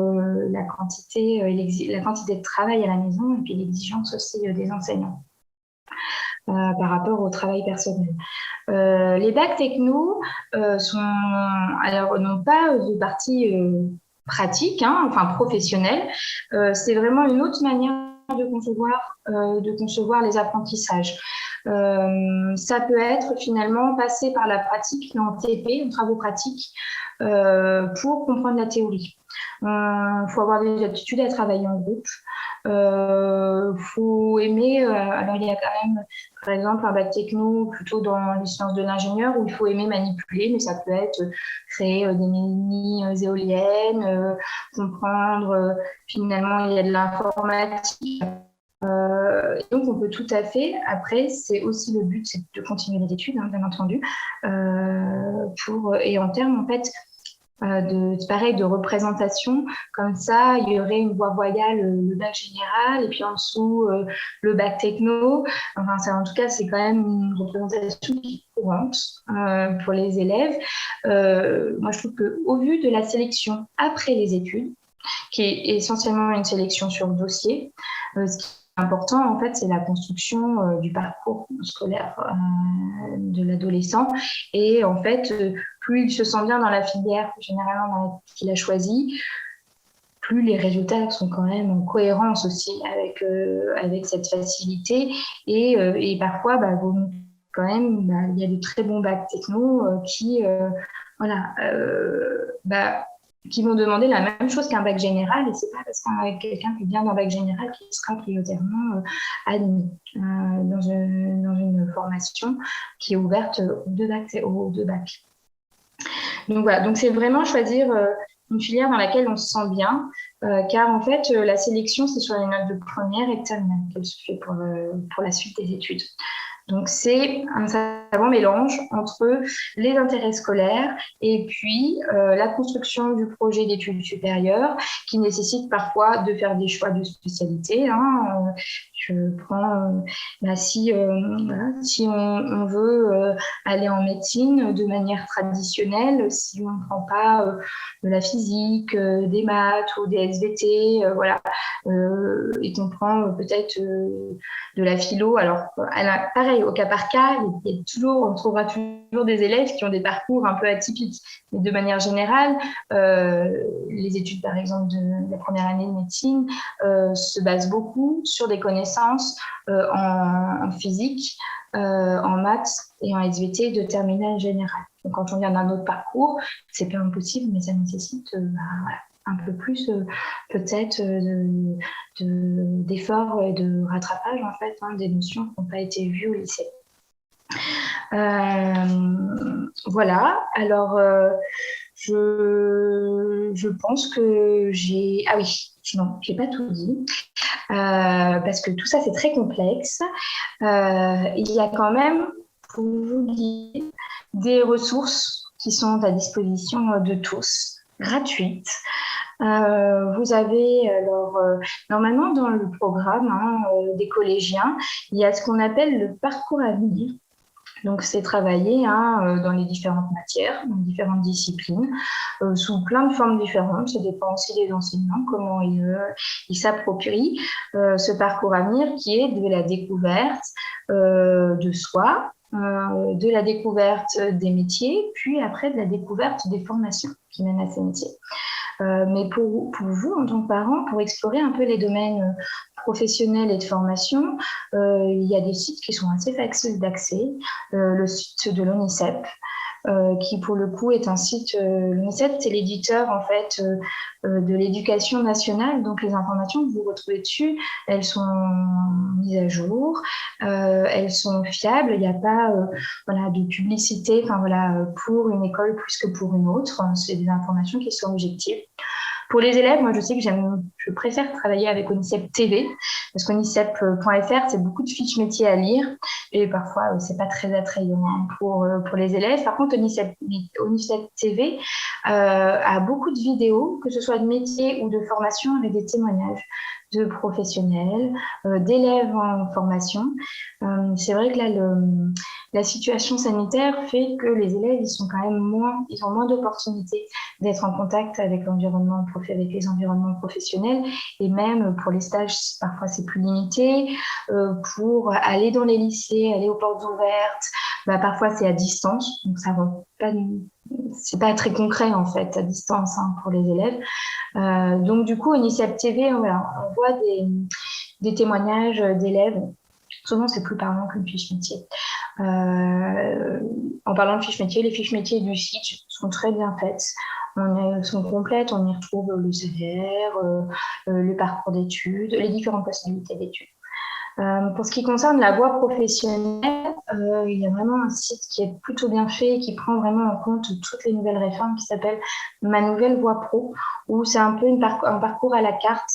la quantité de travail à la maison et puis l'exigence aussi des enseignants. Par rapport au travail personnel. Les bacs techno n'ont pas de partie pratique, professionnelle. C'est vraiment une autre manière de concevoir les apprentissages. Ça peut être finalement passer par la pratique, mais en TP, en travaux pratiques, pour comprendre la théorie. Il faut avoir des aptitudes à travailler en groupe. Faut aimer, alors il y a quand même, par exemple, un bac techno plutôt dans les sciences de l'ingénieur où il faut aimer manipuler, mais ça peut être créer des mini-éoliennes, comprendre, finalement, il y a de l'informatique. Donc, on peut tout à fait, après, c'est aussi le but, c'est de continuer les études, bien entendu, et en termes, en fait, de représentation, comme ça, il y aurait une voie voyale, le bac général, et puis en dessous, le bac techno. En tout cas, c'est quand même une représentation qui est courante pour les élèves. Moi, je trouve qu'au vu de la sélection après les études, qui est essentiellement une sélection sur dossier, ce qui est important, en fait, c'est la construction du parcours scolaire de l'adolescent. Et en fait, plus il se sent bien dans la filière, généralement qu'il a choisie, plus les résultats sont quand même en cohérence aussi avec cette facilité. Et parfois, quand même, il y a de très bons bacs techno qui vont demander la même chose qu'un bac général, et c'est pas parce qu'un quelqu'un qui vient d'un bac général qui sera prioritairement admis dans une formation qui est ouverte aux deux bacs. Donc voilà, donc c'est vraiment choisir une filière dans laquelle on se sent bien, car en fait la sélection c'est sur les notes de première et de terminale qu'elle se fait pour la suite des études. Donc, c'est un savant mélange entre les intérêts scolaires et puis la construction du projet d'études supérieures qui nécessite parfois de faire des choix de spécialité. Je prends, si on veut aller en médecine de manière traditionnelle, si on ne prend pas de la physique, des maths ou des SVT, et qu'on prend peut-être de la philo, alors pareil, au cas par cas, on trouvera toujours des élèves qui ont des parcours un peu atypiques. Mais de manière générale, les études, par exemple, de la première année de médecine se basent beaucoup sur des connaissances en physique, en maths et en SVT de terminale générale. Donc, quand on vient d'un autre parcours, c'est pas impossible, mais ça nécessite un peu plus peut-être d'efforts et de rattrapage en fait, des notions qui n'ont pas été vues au lycée. Voilà, alors je pense que j'ai... Ah oui, non, j'ai pas tout dit, parce que tout ça c'est très complexe. Il y a quand même, pour vous dire, des ressources qui sont à disposition de tous, gratuites. Vous avez alors normalement dans le programme des collégiens, il y a ce qu'on appelle le parcours à venir. Donc, c'est travailler dans les différentes matières, dans les différentes disciplines, sous plein de formes différentes. Ça dépend aussi des enseignants, comment ils s'approprient ce parcours à venir qui est de la découverte de soi, de la découverte des métiers, puis après de la découverte des formations qui mènent à ces métiers. Mais pour vous, en tant que parents, pour explorer un peu les domaines professionnels et de formation, il y a des sites qui sont assez faciles d'accès. Le site de l'ONICEP, qui pour le coup est un site, l'ONICEP c'est l'éditeur en fait de l'éducation nationale, donc les informations que vous retrouvez dessus, elles sont mises à jour, elles sont fiables, il n'y a pas de publicité pour une école plus que pour une autre, c'est des informations qui sont objectives. Pour les élèves, moi je sais que je préfère travailler avec ONICEP TV, parce qu'ONICEP.fr, c'est beaucoup de fiches métiers à lire, et parfois c'est pas très attrayant pour les élèves. Par contre, ONICEP TV a beaucoup de vidéos, que ce soit de métiers ou de formation, avec des témoignages de professionnels, d'élèves en formation. C'est vrai que là, la situation sanitaire fait que les élèves, ils ont moins d'opportunités d'être en contact avec avec les environnements professionnels, et même pour les stages, parfois c'est plus limité. Pour aller dans les lycées, aller aux portes ouvertes, parfois c'est à distance, donc ça va pas, c'est pas très concret en fait à distance pour les élèves. Donc du coup, ONICEP TV, on voit des témoignages d'élèves. Souvent, c'est plus parlant qu'une fiche métier. En parlant de fiches métiers, les fiches métiers du site sont très bien faites. Sont complètes, on y retrouve le salaire, le parcours d'études, les différentes possibilités d'études. Pour ce qui concerne la voie professionnelle, il y a vraiment un site qui est plutôt bien fait, qui prend vraiment en compte toutes les nouvelles réformes, qui s'appelle Ma Nouvelle Voie Pro, où c'est un peu un parcours à la carte.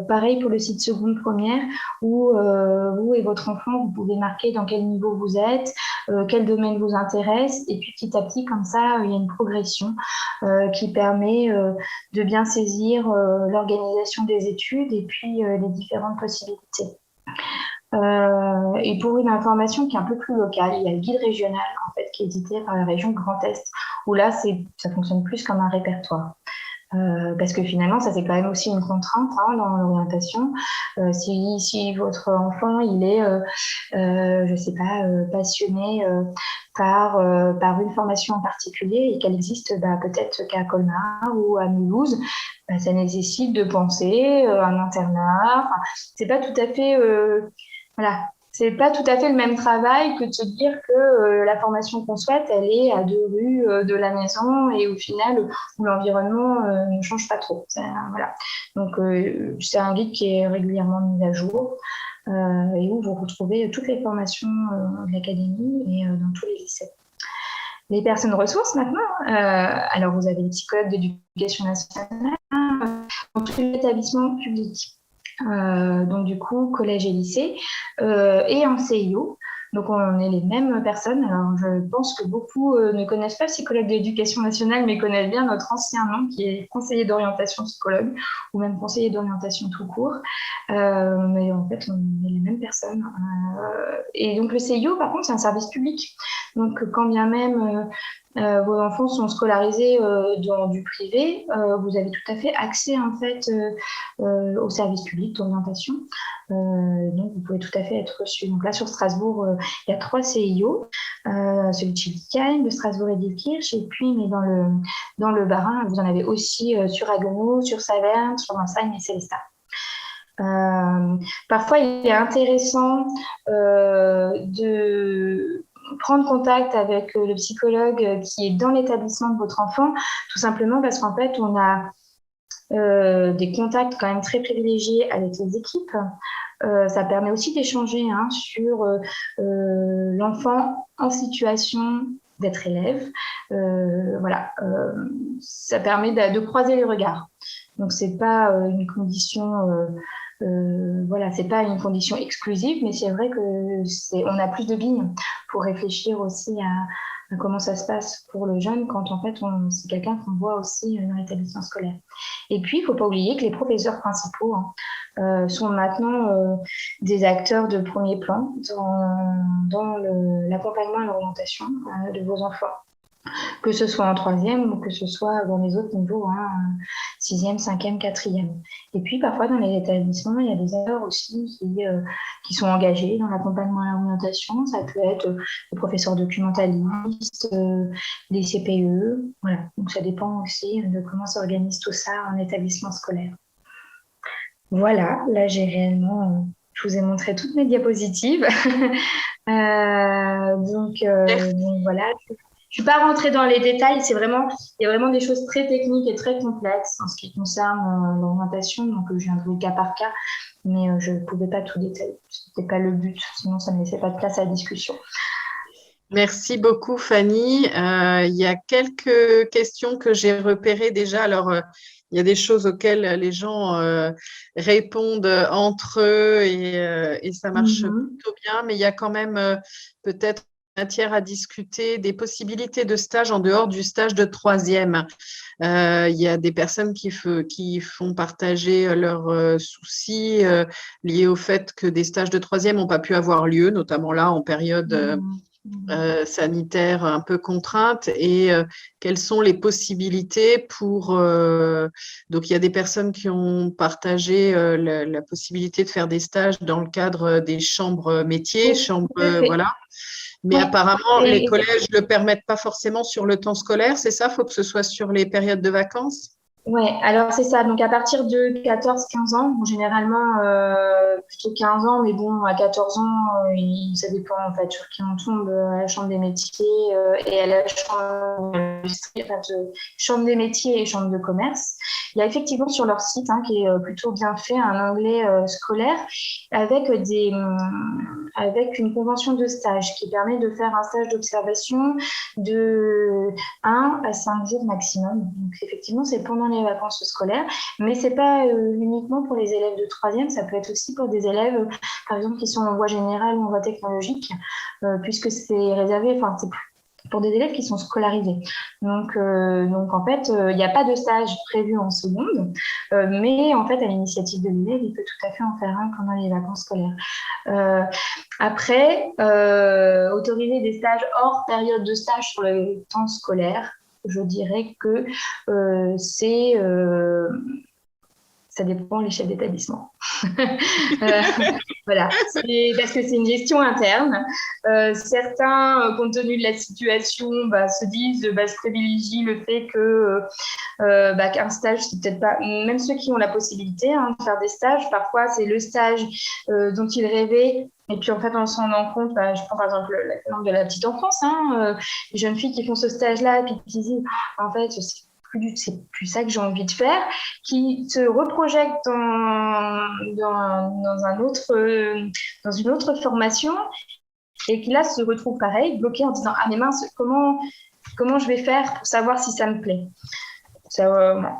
Pareil pour le site seconde première, où vous et votre enfant, vous pouvez marquer dans quel niveau vous êtes, quel domaine vous intéresse, et puis petit à petit, comme ça, il y a une progression qui permet de bien saisir l'organisation des études et puis les différentes possibilités. Et pour une information qui est un peu plus locale, il y a le guide régional en fait, qui est édité par la région Grand Est, où là, ça fonctionne plus comme un répertoire. Parce que finalement, ça c'est quand même aussi une contrainte dans l'orientation. Si votre enfant il est, je sais pas, passionné par une formation en particulier et qu'elle existe peut-être qu'à Colmar ou à Mulhouse, ça nécessite de penser un internat. C'est pas tout à fait, c'est pas tout à fait le même travail que de se dire que la formation qu'on souhaite, elle est à 2 rues de la maison et au final, où l'environnement ne change pas trop. Voilà. Donc, c'est un guide qui est régulièrement mis à jour et où vous retrouvez toutes les formations de l'académie et dans tous les lycées. Les personnes ressources maintenant, alors vous avez les psychologues d'éducation nationale dans tous les établissements publics. Donc du coup, collège et lycée, et en CIO. Donc on est les mêmes personnes. Alors je pense que beaucoup ne connaissent pas le psychologue de l'éducation nationale, mais connaissent bien notre ancien nom qui est conseiller d'orientation psychologue, ou même conseiller d'orientation tout court. Mais en fait, on est les mêmes personnes. Et donc le CIO, par contre, c'est un service public. Donc quand bien même vos enfants sont scolarisés dans du privé, vous avez tout à fait accès en fait au service public d'orientation. Donc vous pouvez tout à fait être reçu. Donc là sur Strasbourg, il y a 3 CIO, celui de Schiltigheim, de Strasbourg et d'Ilkirch, et puis mais dans le Bas-Rhin, vous en avez aussi sur Haguenau, sur Saverne, sur Vincennes et Célestat. Parfois, il est intéressant de prendre contact avec le psychologue qui est dans l'établissement de votre enfant, tout simplement parce qu'en fait, on a des contacts quand même très privilégiés avec les équipes. Ça permet aussi d'échanger sur l'enfant en situation d'être élève. Ça permet de croiser les regards. Donc, c'est pas une condition... c'est pas une condition exclusive, mais c'est vrai qu'on a plus de billes pour réfléchir aussi à comment ça se passe pour le jeune quand en fait c'est quelqu'un qu'on voit aussi dans l'établissement scolaire. Et puis, il ne faut pas oublier que les professeurs principaux sont maintenant des acteurs de premier plan dans l'accompagnement et l'orientation de vos enfants, que ce soit en troisième ou que ce soit dans les autres niveaux, sixième, cinquième, quatrième. Et puis, parfois, dans les établissements, il y a des acteurs aussi qui sont engagés dans l'accompagnement et l'orientation. Ça peut être les professeurs documentalistes, les CPE. Voilà. Donc, ça dépend aussi de comment s'organise tout ça en établissement scolaire. Voilà, là, je vous ai montré toutes mes diapositives. Donc, voilà. Je ne suis pas rentrée dans les détails, il y a vraiment des choses très techniques et très complexes en ce qui concerne l'orientation, donc je viens de cas par cas, mais je ne pouvais pas tout détailler. Ce n'était pas le but, sinon ça ne laissait pas de place à la discussion. Merci beaucoup, Fanny. Il y a quelques questions que j'ai repérées déjà. Alors, il y a des choses auxquelles les gens répondent entre eux et ça marche plutôt bien, mais il y a quand même peut-être matière à discuter des possibilités de stage en dehors du stage de troisième. Il y a des personnes qui font partager leurs soucis liés au fait que des stages de troisième n'ont pas pu avoir lieu, notamment là en période sanitaire un peu contrainte, et quelles sont les possibilités pour... donc, il y a des personnes qui ont partagé la possibilité de faire des stages dans le cadre des chambres métiers, voilà. Mais apparemment, les collèges ne le permettent pas forcément sur le temps scolaire, c'est ça? Il faut que ce soit sur les périodes de vacances? Oui, alors c'est ça. Donc à partir de 14-15 ans, bon, généralement plutôt 15 ans, mais bon, à 14 ans, ça dépend en fait sur qui on tombe, à la chambre des métiers et à la chambre des métiers et chambre de commerce. Il y a effectivement sur leur site, qui est plutôt bien fait, un onglet scolaire avec avec une convention de stage qui permet de faire un stage d'observation de 1 à 5 jours maximum. Donc effectivement, c'est pendant les vacances scolaires, mais c'est pas uniquement pour les élèves de troisième, ça peut être aussi pour des élèves, par exemple, qui sont en voie générale ou en voie technologique, puisque c'est réservé, enfin, c'est pour des élèves qui sont scolarisés. Donc en fait, il n'y a pas de stage prévu en seconde, mais en fait, à l'initiative de l'élève, il peut tout à fait en faire un pendant les vacances scolaires. Après, autoriser des stages hors période de stage sur le temps scolaire, je dirais que ça dépend les chefs d'établissement. Voilà, parce que c'est une gestion interne. Certains, compte tenu de la situation, se disent, se privilégient le fait qu'un stage, c'est peut-être pas, même ceux qui ont la possibilité de faire des stages, parfois c'est le stage dont ils rêvaient. Et puis en fait, en s'en rendant compte, je prends par exemple l'exemple de la petite enfance, les jeunes filles qui font ce stage-là et puis qui disent, en fait, c'est plus ça que j'ai envie de faire, qui se reprojettent dans une autre formation et qui là se retrouvent pareil, bloqués en disant « Ah mais mince, comment je vais faire pour savoir si ça me plaît ?» Ça,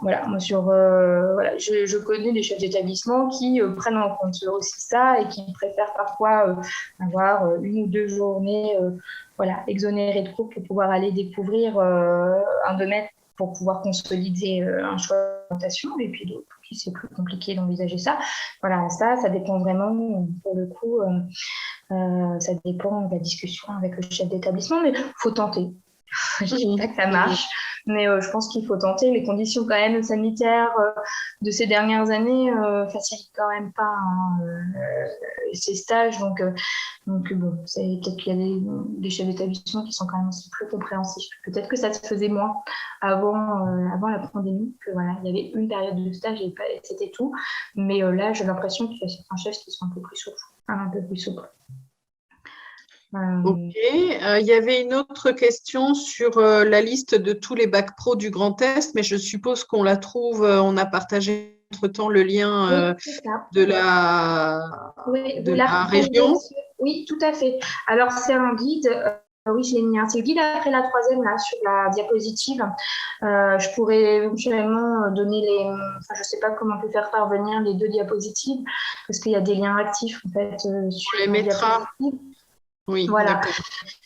voilà, moi je connais des chefs d'établissement qui prennent en compte aussi ça et qui préfèrent parfois avoir 1 ou 2 journées exonérées de cours pour pouvoir aller découvrir un domaine pour pouvoir consolider un choix d'orientation, et puis d'autres qui c'est plus compliqué d'envisager ça. Voilà, ça dépend vraiment, pour le coup, ça dépend de la discussion avec le chef d'établissement, mais il faut tenter. Je ne dis pas que ça marche, mais je pense qu'il faut tenter. Les conditions quand même sanitaires de ces dernières années facilitent quand même pas ces stages, donc bon, c'est peut-être qu'il y a des chefs d'établissement qui sont quand même aussi plus compréhensifs. Peut-être que ça se faisait moins avant la pandémie, que voilà, il y avait une période de stage et c'était tout. Mais là, j'ai l'impression qu'il y a certains chefs qui sont un peu plus souples. Ok. Il y avait une autre question sur la liste de tous les bacs pro du Grand Est, mais je suppose qu'on la trouve, on a partagé entre-temps le lien Oui, c'est ça. de la, Oui, de vous la la retrouvez région. Oui, tout à fait. Alors, c'est un guide. Oui, je l'ai mis. C'est le guide après la troisième, là, sur la diapositive. Je pourrais éventuellement donner les. Enfin, je ne sais pas comment on peut faire parvenir les 2 diapositives, parce qu'il y a des liens actifs, en fait, On sur les nos mettra. diapositives. Oui, Voilà. d'accord.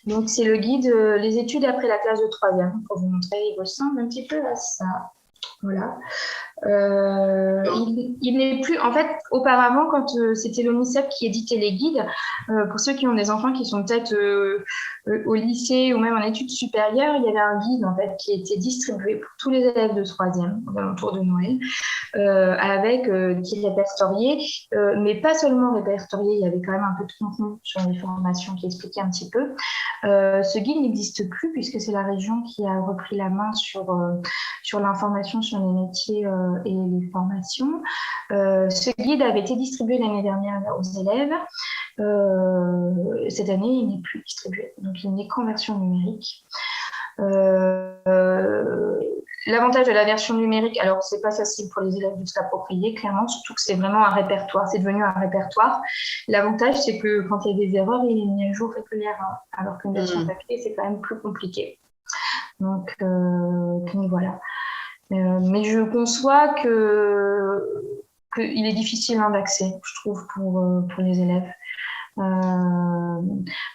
Donc, c'est le guide Les études après la classe de troisième. Pour vous montrer, il ressemble un petit peu à ça. Voilà. Il n'est plus. En fait, auparavant, quand c'était l'ONICEP qui éditait les guides, pour ceux qui ont des enfants qui sont peut-être au lycée ou même en études supérieures, il y avait un guide en fait qui était distribué pour tous les élèves de troisième aux alentours de Noël, qui répertoriait, mais pas seulement répertorié, il y avait quand même un peu de contenu sur les formations qui expliquait un petit peu. Ce guide n'existe plus puisque c'est la région qui a repris la main sur l'information sur les métiers et les formations. Ce guide avait été distribué l'année dernière aux élèves. Cette année, il n'est plus distribué, donc il n'est qu'en version numérique. L'avantage de la version numérique, alors c'est pas facile pour les élèves de se l'approprier, clairement, surtout que c'est vraiment un répertoire, c'est devenu un répertoire. L'avantage, c'est que quand il y a des erreurs, il est mis à jour régulièrement, alors qu'une version papier, c'est quand même plus compliqué. Donc voilà. Mais je conçois qu'il est difficile d'accès, je trouve, pour les élèves.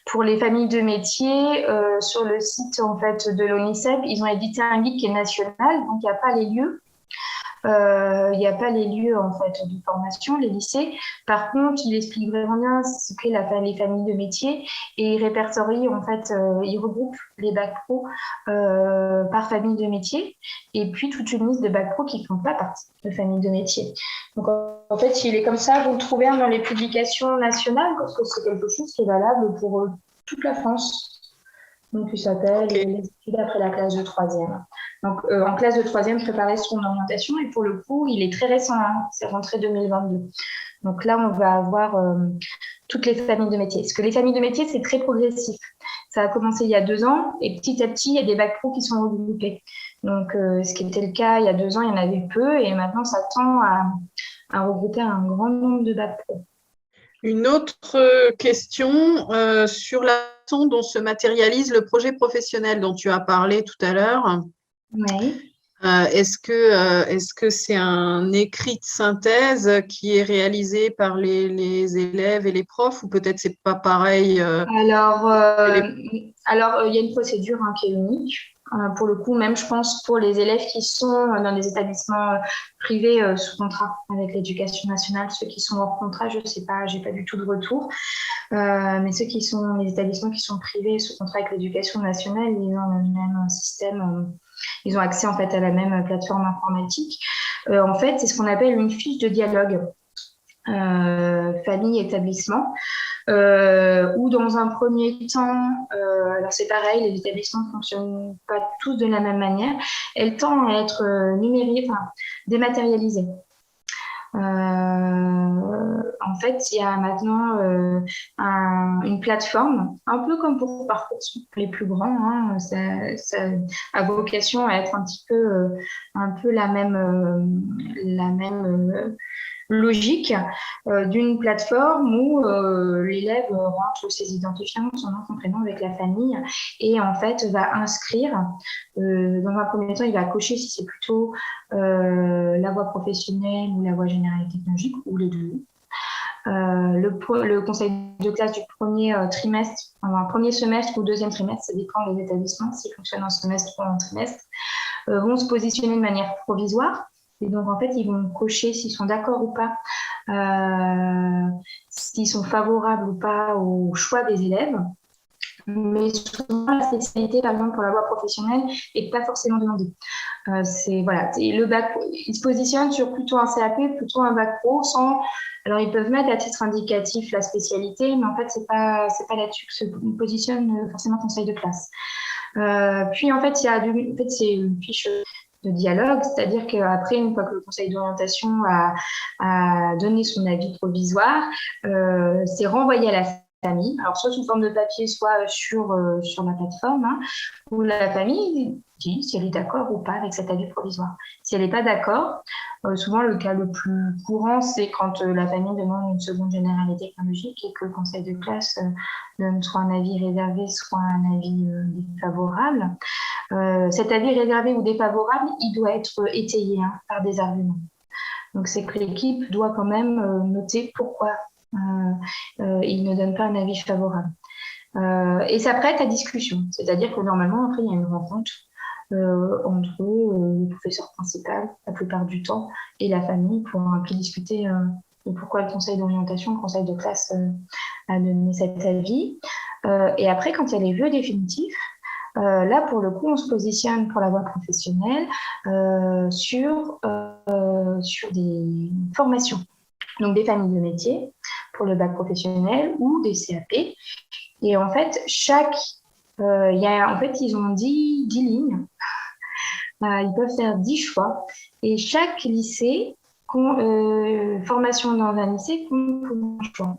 Pour les familles de métiers, sur le site en fait de l'ONICEP, ils ont édité un guide qui est national, donc il n'y a pas les lieux. Il n'y a pas les lieux en fait de formation, les lycées. Par contre, il explique vraiment bien ce qu'est les familles de métiers et il répertorie en fait, il regroupe les bacs pro par famille de métiers et puis toute une liste de bacs pro qui ne font pas partie de famille de métiers. Donc en fait, il est comme ça, vous le trouvez dans les publications nationales parce que c'est quelque chose qui est valable pour toute la France. Donc, il s'appelle Les études après la classe de troisième. Donc, en classe de troisième, préparer son orientation. Et pour le coup, il est très récent, hein, c'est rentrée 2022. Donc là, on va avoir toutes les familles de métiers. Parce que les familles de métiers, c'est très progressif. Ça a commencé il y a 2 ans et petit à petit, il y a des bacs pro qui sont regroupés. Donc, ce qui était le cas il y a 2 ans, il y en avait peu. Et maintenant, ça tend à regrouper un grand nombre de bacs pro. Une autre question sur la façon dont se matérialise le projet professionnel dont tu as parlé tout à l'heure. Oui. Est-ce que c'est un écrit de synthèse qui est réalisé par les élèves et les profs ou peut-être c'est pas pareil Alors, il y a une procédure qui est unique. Pour le coup, même je pense pour les élèves qui sont dans des établissements privés sous contrat avec l'éducation nationale, ceux qui sont hors contrat, je ne sais pas, j'ai pas du tout de retour. Mais ceux qui sont les établissements qui sont privés sous contrat avec l'éducation nationale, ils ont le même système, ils ont accès en fait à la même plateforme informatique. En fait, c'est ce qu'on appelle une fiche de dialogue famille-établissement. Ou dans un premier temps, alors c'est pareil, les établissements ne fonctionnent pas tous de la même manière, elle tend à être numérique, enfin, dématérialisée. En fait, il y a maintenant une plateforme, un peu comme pour Parcoursup pour les plus grands, hein, ça a vocation à être un peu la même logique d'une plateforme où l'élève rentre ses identifiants, son nom, son prénom avec la famille et en fait va inscrire. Dans un premier temps, il va cocher si c'est plutôt la voie professionnelle ou la voie générale et technologique ou les deux. Le conseil de classe du premier trimestre, enfin, premier semestre ou deuxième trimestre, ça dépend des établissements, s'ils fonctionnent en semestre ou en trimestre, vont se positionner de manière provisoire. Et donc, en fait, ils vont cocher s'ils sont d'accord ou pas, s'ils sont favorables ou pas au choix des élèves. Mais souvent, la spécialité, par exemple, pour la voie professionnelle, n'est pas forcément demandée. Le bac, ils se positionnent sur plutôt un CAP, plutôt un bac pro, alors ils peuvent mettre à titre indicatif la spécialité, mais en fait, c'est pas là-dessus que se positionne forcément le conseil de classe. Puis, en fait, c'est une fiche de dialogue, c'est-à-dire qu'après, une fois que le conseil d'orientation a donné son avis provisoire, c'est renvoyé à la famille, alors soit sous forme de papier, soit sur la plateforme, hein, où la famille dit si elle est d'accord ou pas avec cet avis provisoire. Si elle n'est pas d'accord, souvent le cas le plus courant, c'est quand la famille demande une seconde généralité technologique et que le conseil de classe donne soit un avis réservé, soit un avis défavorable. Cet avis réservé ou défavorable, il doit être étayé par des arguments. Donc, c'est que l'équipe doit quand même noter pourquoi il ne donne pas un avis favorable. Et ça prête à discussion. C'est-à-dire que normalement, après, il y a une rencontre entre le professeur principal, la plupart du temps, et la famille pour un peu discuter de pourquoi le conseil d'orientation, le conseil de classe a donné cet avis. Et après, quand il y a les vœux définitifs, là, pour le coup, on se positionne pour la voie professionnelle sur des formations, donc des familles de métiers pour le bac professionnel ou des CAP. Et en fait, ils ont 10 lignes. Ils peuvent faire 10 choix. Et chaque lycée, formation dans un lycée, compte pour un choix.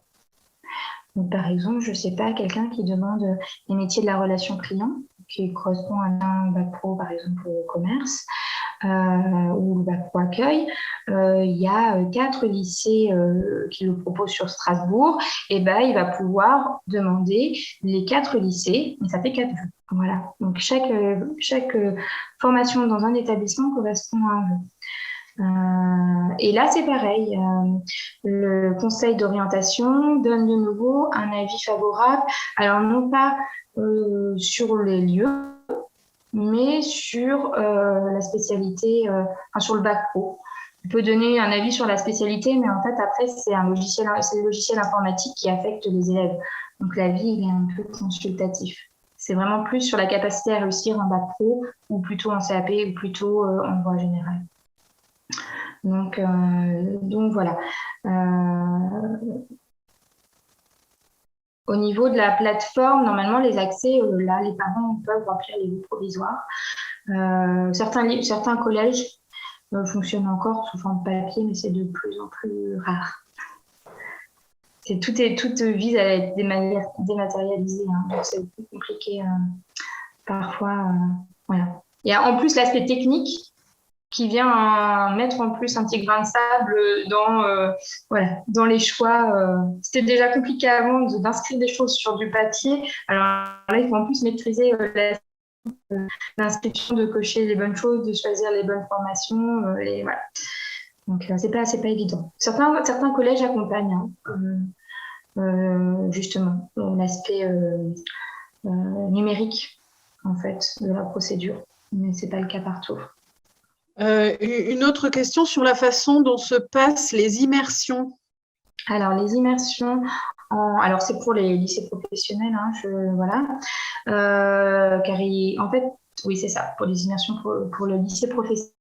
Donc, par exemple, je ne sais pas, quelqu'un qui demande les métiers de la relation client, qui correspond à un bac pro, par exemple, au commerce, ou le bac pro accueil, il y a 4 lycées qui le proposent sur Strasbourg, et ben, il va pouvoir demander les 4 lycées, et ça fait 4 vœux. Voilà. Donc, chaque formation dans un établissement correspond à un vœu. Et là, c'est pareil. Le conseil d'orientation donne de nouveau un avis favorable. Alors, non pas sur les lieux, mais sur la spécialité, sur le bac pro. On peut donner un avis sur la spécialité, mais en fait, après, c'est le logiciel informatique qui affecte les élèves. Donc, l'avis, il est un peu consultatif. C'est vraiment plus sur la capacité à réussir en bac pro, ou plutôt en CAP, ou plutôt en voie générale. Donc voilà. Au niveau de la plateforme, normalement, les accès, là, les parents peuvent remplir les vœux provisoires. Certains collèges fonctionnent encore sous forme papier, mais c'est de plus en plus rare. Tout vise à être dématérialisé, donc c'est plus compliqué parfois. Voilà. Il y a en plus l'aspect technique qui vient mettre en plus un petit grain de sable dans les choix. C'était déjà compliqué avant d'inscrire des choses sur du papier. Alors là, il faut en plus maîtriser l'inscription, de cocher les bonnes choses, de choisir les bonnes formations. Voilà. Donc, c'est pas évident. Certains collèges accompagnent justement l'aspect numérique en fait, de la procédure, mais c'est pas le cas partout. Une autre question sur la façon dont se passent les immersions. Alors, les immersions, alors c'est pour les lycées professionnels, voilà. Car en fait, oui, c'est ça, pour les immersions pour le lycée professionnel.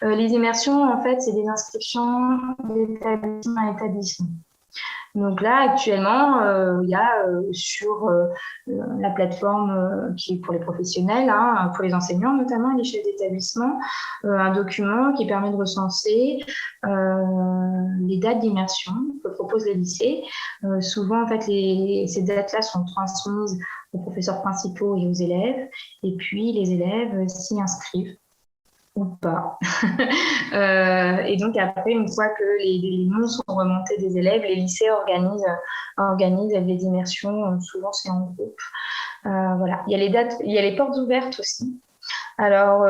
Les immersions, en fait, c'est des inscriptions d'établissement à établissement. Donc là, actuellement, il y a sur la plateforme qui est pour les professionnels, pour les enseignants notamment, et les chefs d'établissement, un document qui permet de recenser les dates d'immersion que proposent les lycées. Souvent, en fait, ces dates-là sont transmises aux professeurs principaux et aux élèves, et puis les élèves s'y inscrivent ou pas. Et donc après, une fois que les noms sont remontés des élèves, les lycées organisent des immersions, souvent c'est en groupe. Voilà. Il y a les dates, il y a les portes ouvertes aussi. Alors,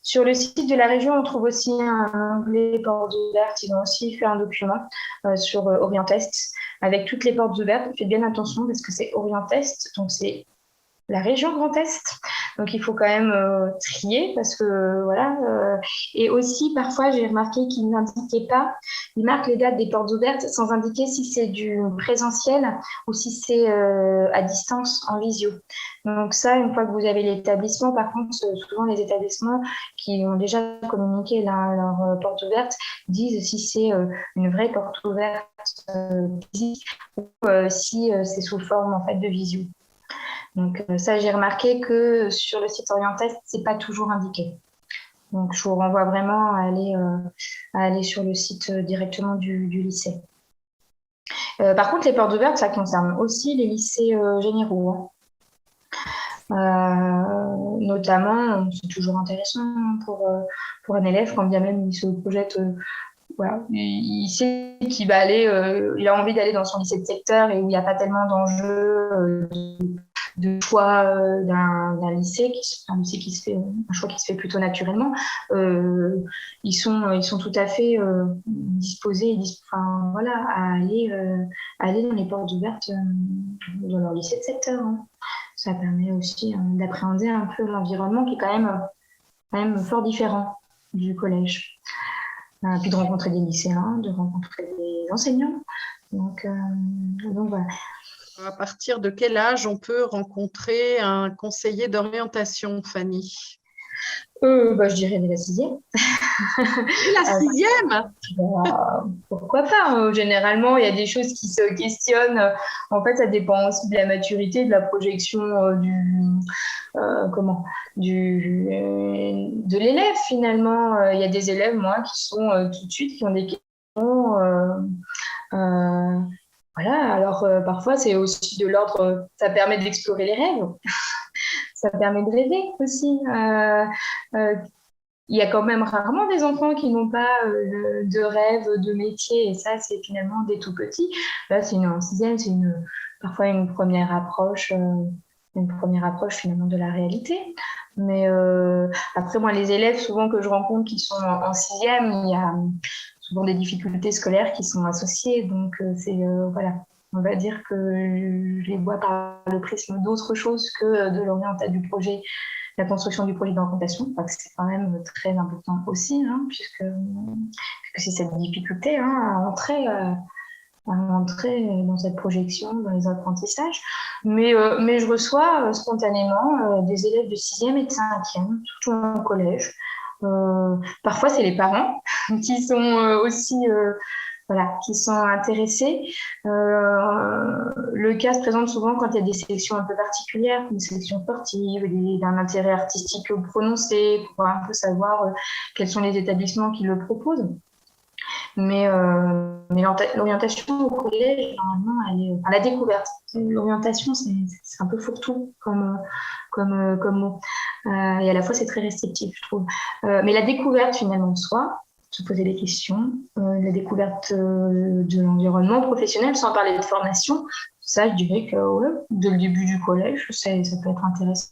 sur le site de la région, on trouve aussi un onglet portes ouvertes. Ils ont aussi fait un document sur Orientest avec toutes les portes ouvertes. Faites bien attention parce que c'est Orientest, donc c'est la région Grand Est. Donc, il faut quand même trier parce que, voilà. Et aussi, parfois, j'ai remarqué qu'ils n'indiquaient pas, ils marquent les dates des portes ouvertes sans indiquer si c'est du présentiel ou si c'est à distance, en visio. Donc ça, une fois que vous avez l'établissement, par contre, souvent les établissements qui ont déjà communiqué leur porte ouverte disent si c'est une vraie porte ouverte physique ou si c'est sous forme en fait de visio. Donc ça, j'ai remarqué que sur le site Orientest, c'est pas toujours indiqué. Donc je vous renvoie vraiment à aller sur le site directement du lycée. Par contre, les portes ouvertes, ça concerne aussi les lycées généraux, hein. Notamment, c'est toujours intéressant pour un élève, quand bien même il se projette, voilà, il sait qu'il va aller, il a envie d'aller dans son lycée de secteur et où il n'y a pas tellement d'enjeux de choix d'un lycée, un lycée qui se fait, un choix qui se fait plutôt naturellement. Ils sont tout à fait disposés, voilà, à aller dans les portes ouvertes dans leur lycée de secteur, hein. Ça permet aussi d'appréhender un peu l'environnement qui est quand même fort différent du collège. Puis de rencontrer des lycéens, de rencontrer des enseignants. Donc voilà. À partir de quel âge on peut rencontrer un conseiller d'orientation, Fanny? Je dirais dès la 6e. Et la 6e? Pourquoi pas? Généralement, il y a des choses qui se questionnent. En fait, ça dépend aussi de la maturité, de la projection de l'élève, finalement. Il y a des élèves, moi, qui sont tout de suite, qui ont des questions. Voilà, alors parfois, c'est aussi de l'ordre, ça permet d'explorer les rêves. Ça permet de rêver aussi. Il y a quand même rarement des enfants qui n'ont pas de rêve, de métier, et ça, c'est finalement des tout petits. Là, c'est en 6e, c'est parfois une première approche finalement de la réalité. Mais après, moi, les élèves souvent que je rencontre qui sont en 6e, il y a souvent des difficultés scolaires qui sont associées. Donc, voilà, on va dire que je les vois par le prisme d'autre chose que de l'orientation du projet, la construction du projet d'orientation. C'est quand même très important aussi, hein, puisque c'est cette difficulté, hein, à entrer dans cette projection, dans les apprentissages. Mais je reçois spontanément des élèves de 6e et de 5e, surtout en collège. Parfois, c'est les parents qui sont aussi qui sont intéressés. Le cas se présente souvent quand il y a des sélections un peu particulières, des sélections sportives, d'un intérêt artistique prononcé, pour un peu savoir quels sont les établissements qui le proposent. Mais l'orientation au collège, normalement, elle est à la découverte. L'orientation, c'est un peu fourre-tout comme mot. Et à la fois, c'est très restrictif, je trouve. Mais la découverte, finalement, de soi, se poser des questions, la découverte de l'environnement professionnel, sans parler de formation, ça, je dirais que dès le début du collège, ça peut être intéressant.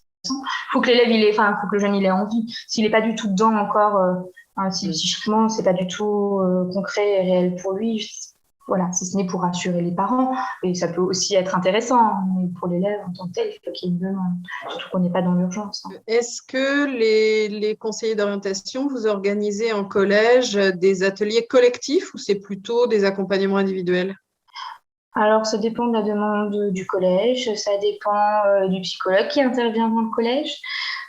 Faut que l'élève, faut que le jeune, il ait envie. S'il n'est pas du tout dedans encore, si psychiquement, c'est pas du tout concret et réel pour lui, voilà, si ce n'est pour rassurer les parents, et ça peut aussi être intéressant, mais pour l'élève en tant que tel, il faut qu'il y ait une demande, surtout qu'on n'est pas dans l'urgence. Est-ce que les conseillers d'orientation, vous organisez en collège des ateliers collectifs ou c'est plutôt des accompagnements individuels? Alors, ça dépend de la demande du collège, ça dépend du psychologue qui intervient dans le collège.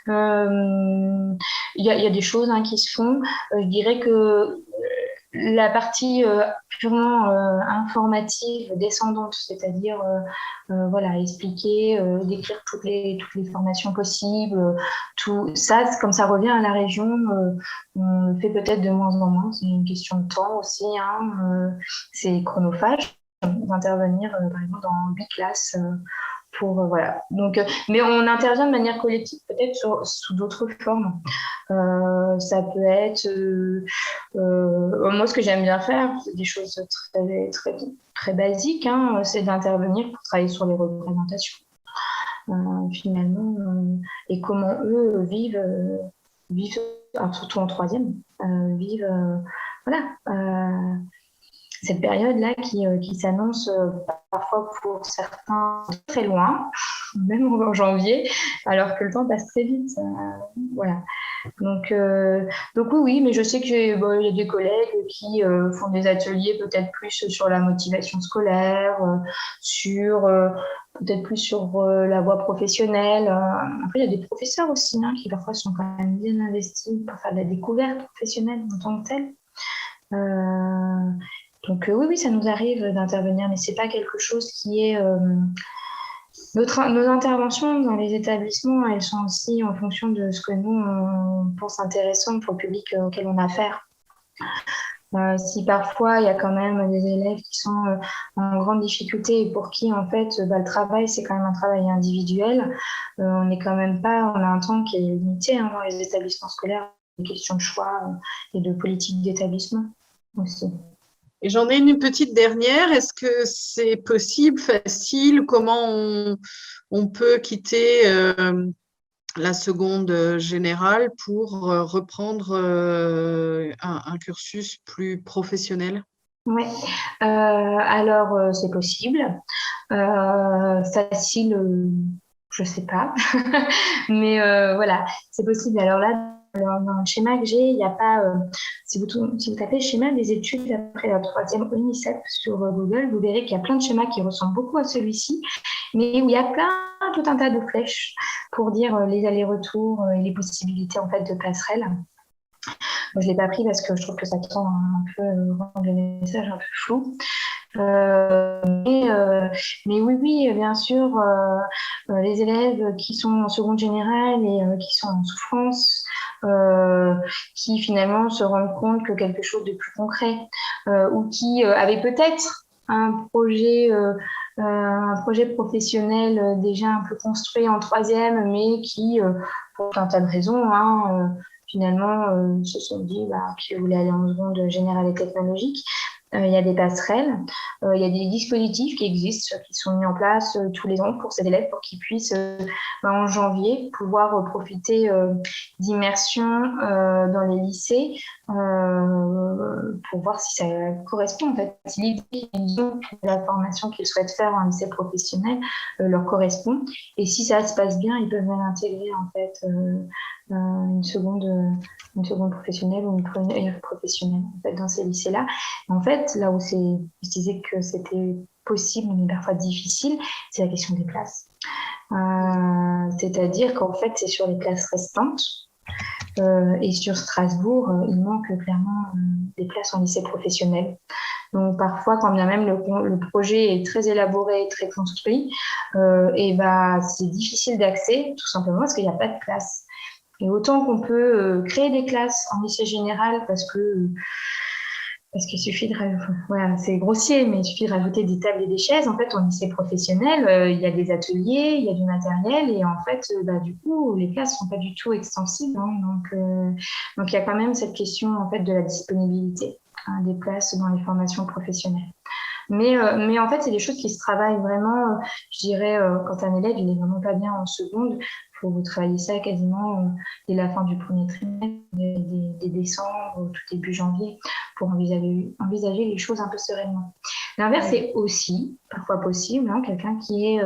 Il y a des choses qui se font. Je dirais que la partie purement informative, descendante, c'est-à-dire expliquer, décrire toutes les formations possibles, tout ça, comme ça revient à la région, on le fait peut-être de moins en moins. C'est une question de temps aussi, c'est chronophage d'intervenir par exemple dans 8 classes voilà. Donc, mais on intervient de manière collective, peut-être sous d'autres formes. Ça peut être moi, ce que j'aime bien faire, c'est des choses très, très, très basiques, c'est d'intervenir pour travailler sur les représentations finalement, et comment eux vivent alors surtout en 3e, vivent cette période-là qui s'annonce parfois pour certains très loin, même en janvier, alors que le temps passe très vite. Voilà. Donc oui, mais je sais qu'il y a des collègues qui font des ateliers peut-être plus sur la motivation scolaire, peut-être plus sur la voie professionnelle. Après, il y a des professeurs aussi qui parfois sont quand même bien investis pour faire de la découverte professionnelle en tant que telle. Donc oui, ça nous arrive d'intervenir, mais c'est pas quelque chose qui est... Nos interventions dans les établissements, elles sont aussi en fonction de ce que nous, on pense intéressant pour le public auquel on a affaire. Si parfois il y a quand même des élèves qui sont en grande difficulté et pour qui en fait le travail c'est quand même un travail individuel, on n'est quand même pas, on a un temps qui est limité dans les établissements scolaires, des questions de choix et de politique d'établissement aussi. Et j'en ai une petite dernière. Est-ce que c'est possible, facile? Comment on peut quitter la seconde générale pour reprendre un cursus plus professionnel? Oui, alors c'est possible. Facile, je sais pas. Mais voilà, c'est possible. Alors là, dans le schéma que j'ai, il n'y a pas. Si vous tapez schéma des études après la troisième UNICEF sur Google, vous verrez qu'il y a plein de schémas qui ressemblent beaucoup à celui-ci, mais où il y a tout un tas de flèches pour dire les allers-retours et les possibilités en fait de passerelles. Moi, je ne l'ai pas pris parce que je trouve que ça tend un peu rendre le message un peu flou. Mais oui, bien sûr, les élèves qui sont en seconde générale et qui sont en souffrance, qui finalement se rendent compte que quelque chose de plus concret ou qui avaient peut-être un projet professionnel déjà un peu construit en troisième, mais qui, pour un tas de raisons, finalement, se sont dit qu'ils voulaient aller en seconde générale et technologique. Il y a des passerelles, il y a des dispositifs qui existent, qui sont mis en place tous les ans pour ces élèves pour qu'ils puissent, en janvier, pouvoir profiter d'immersion dans les lycées pour voir si ça correspond. En fait, si l'idée de la formation qu'ils souhaitent faire en lycée professionnel leur correspond. Et si ça se passe bien, ils peuvent même intégrer en fait une seconde professionnelle ou une première professionnelle en fait, dans ces lycées-là. En fait, là où je disais que c'était possible, mais parfois difficile, c'est la question des places. C'est-à-dire qu'en fait, c'est sur les places restantes. Et sur Strasbourg, il manque clairement des places en lycée professionnel. Donc parfois, quand bien même le projet est très élaboré, très construit, c'est difficile d'accès, tout simplement parce qu'il n'y a pas de place. Et autant qu'on peut créer des classes en lycée général parce qu'il suffit de voilà, c'est grossier, mais il suffit de rajouter des tables et des chaises. En fait, en lycée professionnel, il y a des ateliers, il y a du matériel, et en fait, du coup, les classes sont pas du tout extensibles. Donc, il y a quand même cette question en fait de la disponibilité des places dans les formations professionnelles. Mais en fait, c'est des choses qui se travaillent vraiment, je dirais, quand un élève, il est vraiment pas bien en seconde, il faut travailler ça quasiment dès la fin du premier trimestre, dès décembre ou tout début janvier, pour envisager les choses un peu sereinement. L'inverse est aussi parfois possible, quelqu'un qui est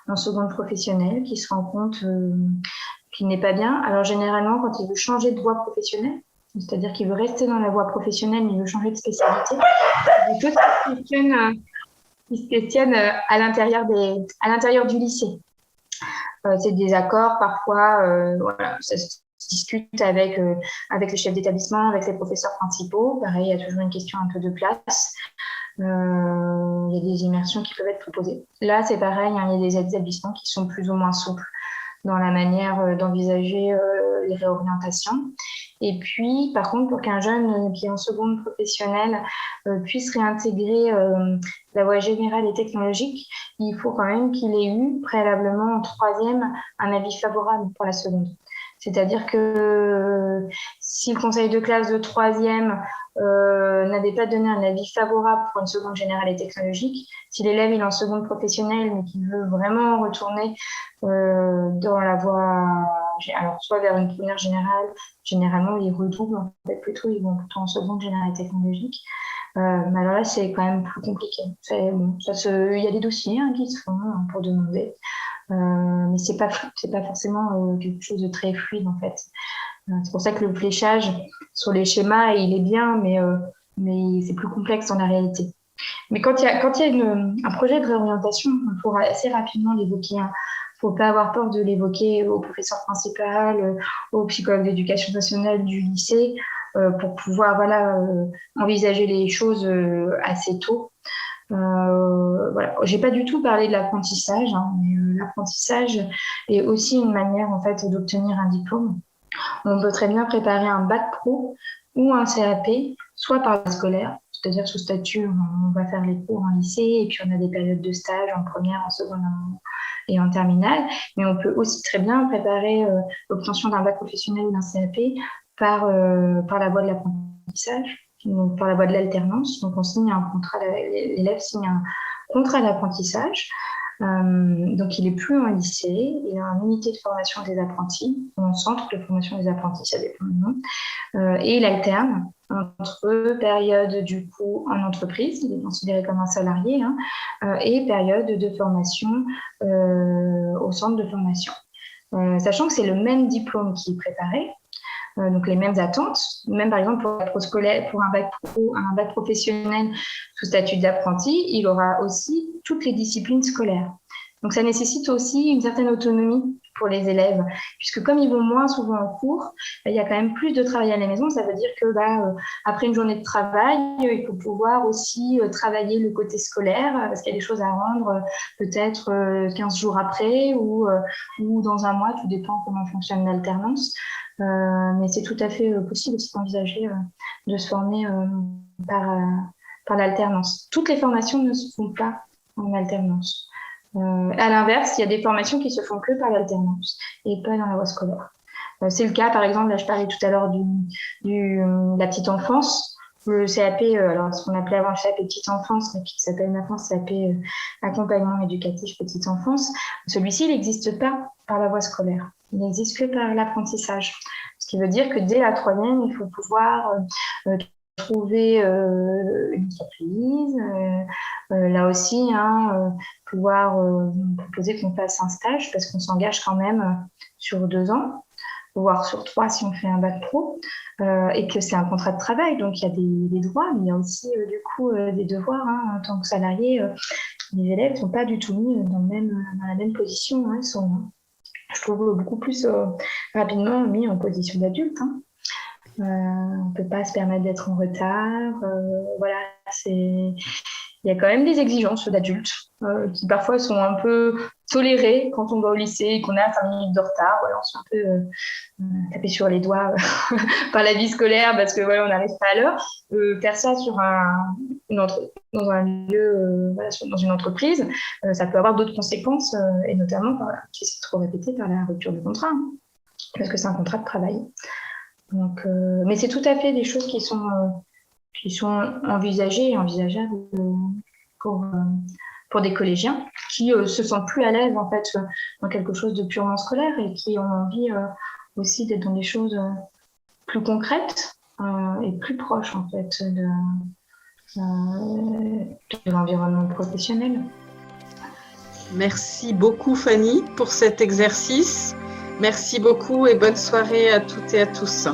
en seconde professionnelle, qui se rend compte qu'il n'est pas bien. Alors généralement, quand il veut changer de voie professionnelle, c'est-à-dire qu'il veut rester dans la voie professionnelle, mais il veut changer de spécialité, des choses qui se questionnent à l'intérieur du lycée. C'est des accords, parfois, ça se discute avec le chef d'établissement, avec les professeurs principaux. Pareil, il y a toujours une question un peu de place. Il y a des immersions qui peuvent être proposées. Là, c'est pareil, il y a des établissements qui sont plus ou moins souples dans la manière d'envisager les réorientations. Et puis, par contre, pour qu'un jeune qui est en seconde professionnelle puisse réintégrer la voie générale et technologique, il faut quand même qu'il ait eu préalablement en troisième un avis favorable pour la seconde. C'est-à-dire que si le conseil de classe de troisième n'avait pas donné un avis favorable pour une seconde générale et technologique, si l'élève est en seconde professionnelle mais qu'il veut vraiment retourner dans la voie, alors soit vers une première générale, généralement ils redoublent, en fait, plutôt ils vont plutôt en seconde générale et technologique. Mais alors là, c'est quand même plus compliqué. Il y a des dossiers qui se font pour demander. Mais c'est pas forcément quelque chose de très fluide en fait. C'est pour ça que le fléchage sur les schémas il est bien, mais c'est plus complexe dans la réalité. Mais quand il y a un projet de réorientation, il faut assez rapidement l'évoquer. Il ne faut pas avoir peur de l'évoquer au professeur principal, au psychologue d'éducation nationale du lycée, pour pouvoir envisager les choses assez tôt. J'ai pas du tout parlé de l'apprentissage, mais l'apprentissage est aussi une manière en fait d'obtenir un diplôme. On peut très bien préparer un bac pro ou un CAP soit par la scolaire, c'est-à-dire sous statut, on va faire les cours en lycée et puis on a des périodes de stage en première, en seconde et en terminale. Mais on peut aussi très bien préparer l'obtention d'un bac professionnel ou d'un CAP par la voie de l'apprentissage, donc par la voie de l'alternance. Donc on signe un contrat, l'élève signe un contrat d'apprentissage. Donc il n'est plus en lycée, il a une unité de formation des apprentis, ou un centre de formation des apprentis, ça dépend du nom, et il alterne entre période du coup en entreprise, il est considéré comme un salarié, et période de formation au centre de formation. Sachant que c'est le même diplôme qui est préparé, donc les mêmes attentes, même par exemple pour un bac professionnel sous statut d'apprenti, il aura aussi toutes les disciplines scolaires. Donc ça nécessite aussi une certaine autonomie pour les élèves, puisque comme ils vont moins souvent en cours, il y a quand même plus de travail à la maison. Ça veut dire que après une journée de travail, il faut pouvoir aussi travailler le côté scolaire, parce qu'il y a des choses à rendre peut-être 15 jours après ou dans un mois, tout dépend comment fonctionne l'alternance. Mais c'est tout à fait possible aussi d'envisager de se former par l'alternance. Toutes les formations ne se font pas en alternance. À l'inverse, il y a des formations qui se font que par l'alternance et pas dans la voie scolaire. C'est le cas, par exemple, là je parlais tout à l'heure de la petite enfance. Le CAP, alors ce qu'on appelait avant le CAP petite enfance, mais qui s'appelle maintenant CAP accompagnement éducatif petite enfance, celui-ci, il n'existe pas par la voie scolaire. Il n'existe que par l'apprentissage. Ce qui veut dire que dès la troisième, il faut pouvoir trouver une entreprise, là aussi, pouvoir proposer qu'on fasse un stage parce qu'on s'engage quand même sur 2 ans, voire sur 3 si on fait un bac pro, et que c'est un contrat de travail, donc il y a des droits, mais il y a aussi du coup des devoirs. En tant que salarié, les élèves ne sont pas du tout mis dans la même position. Ils sont, je trouve, beaucoup plus rapidement mis en position d'adulte. On ne peut pas se permettre d'être en retard. Voilà, il y a quand même des exigences d'adultes qui parfois sont un peu tolérées quand on va au lycée et qu'on a 5 minutes de retard. Voilà, on se fait un peu taper sur les doigts par la vie scolaire parce que voilà, on n'arrive pas à l'heure. Faire ça sur dans un lieu, dans une entreprise, ça peut avoir d'autres conséquences, et notamment, qui s'est trop répété, par la rupture du contrat, parce que c'est un contrat de travail. Donc, mais c'est tout à fait des choses qui sont envisagées et envisageables pour des collégiens qui se sentent plus à l'aise en fait dans quelque chose de purement scolaire et qui ont envie aussi d'être dans des choses plus concrètes et plus proches en fait de l'environnement professionnel. Merci beaucoup Fanny pour cet exercice. Merci beaucoup et bonne soirée à toutes et à tous.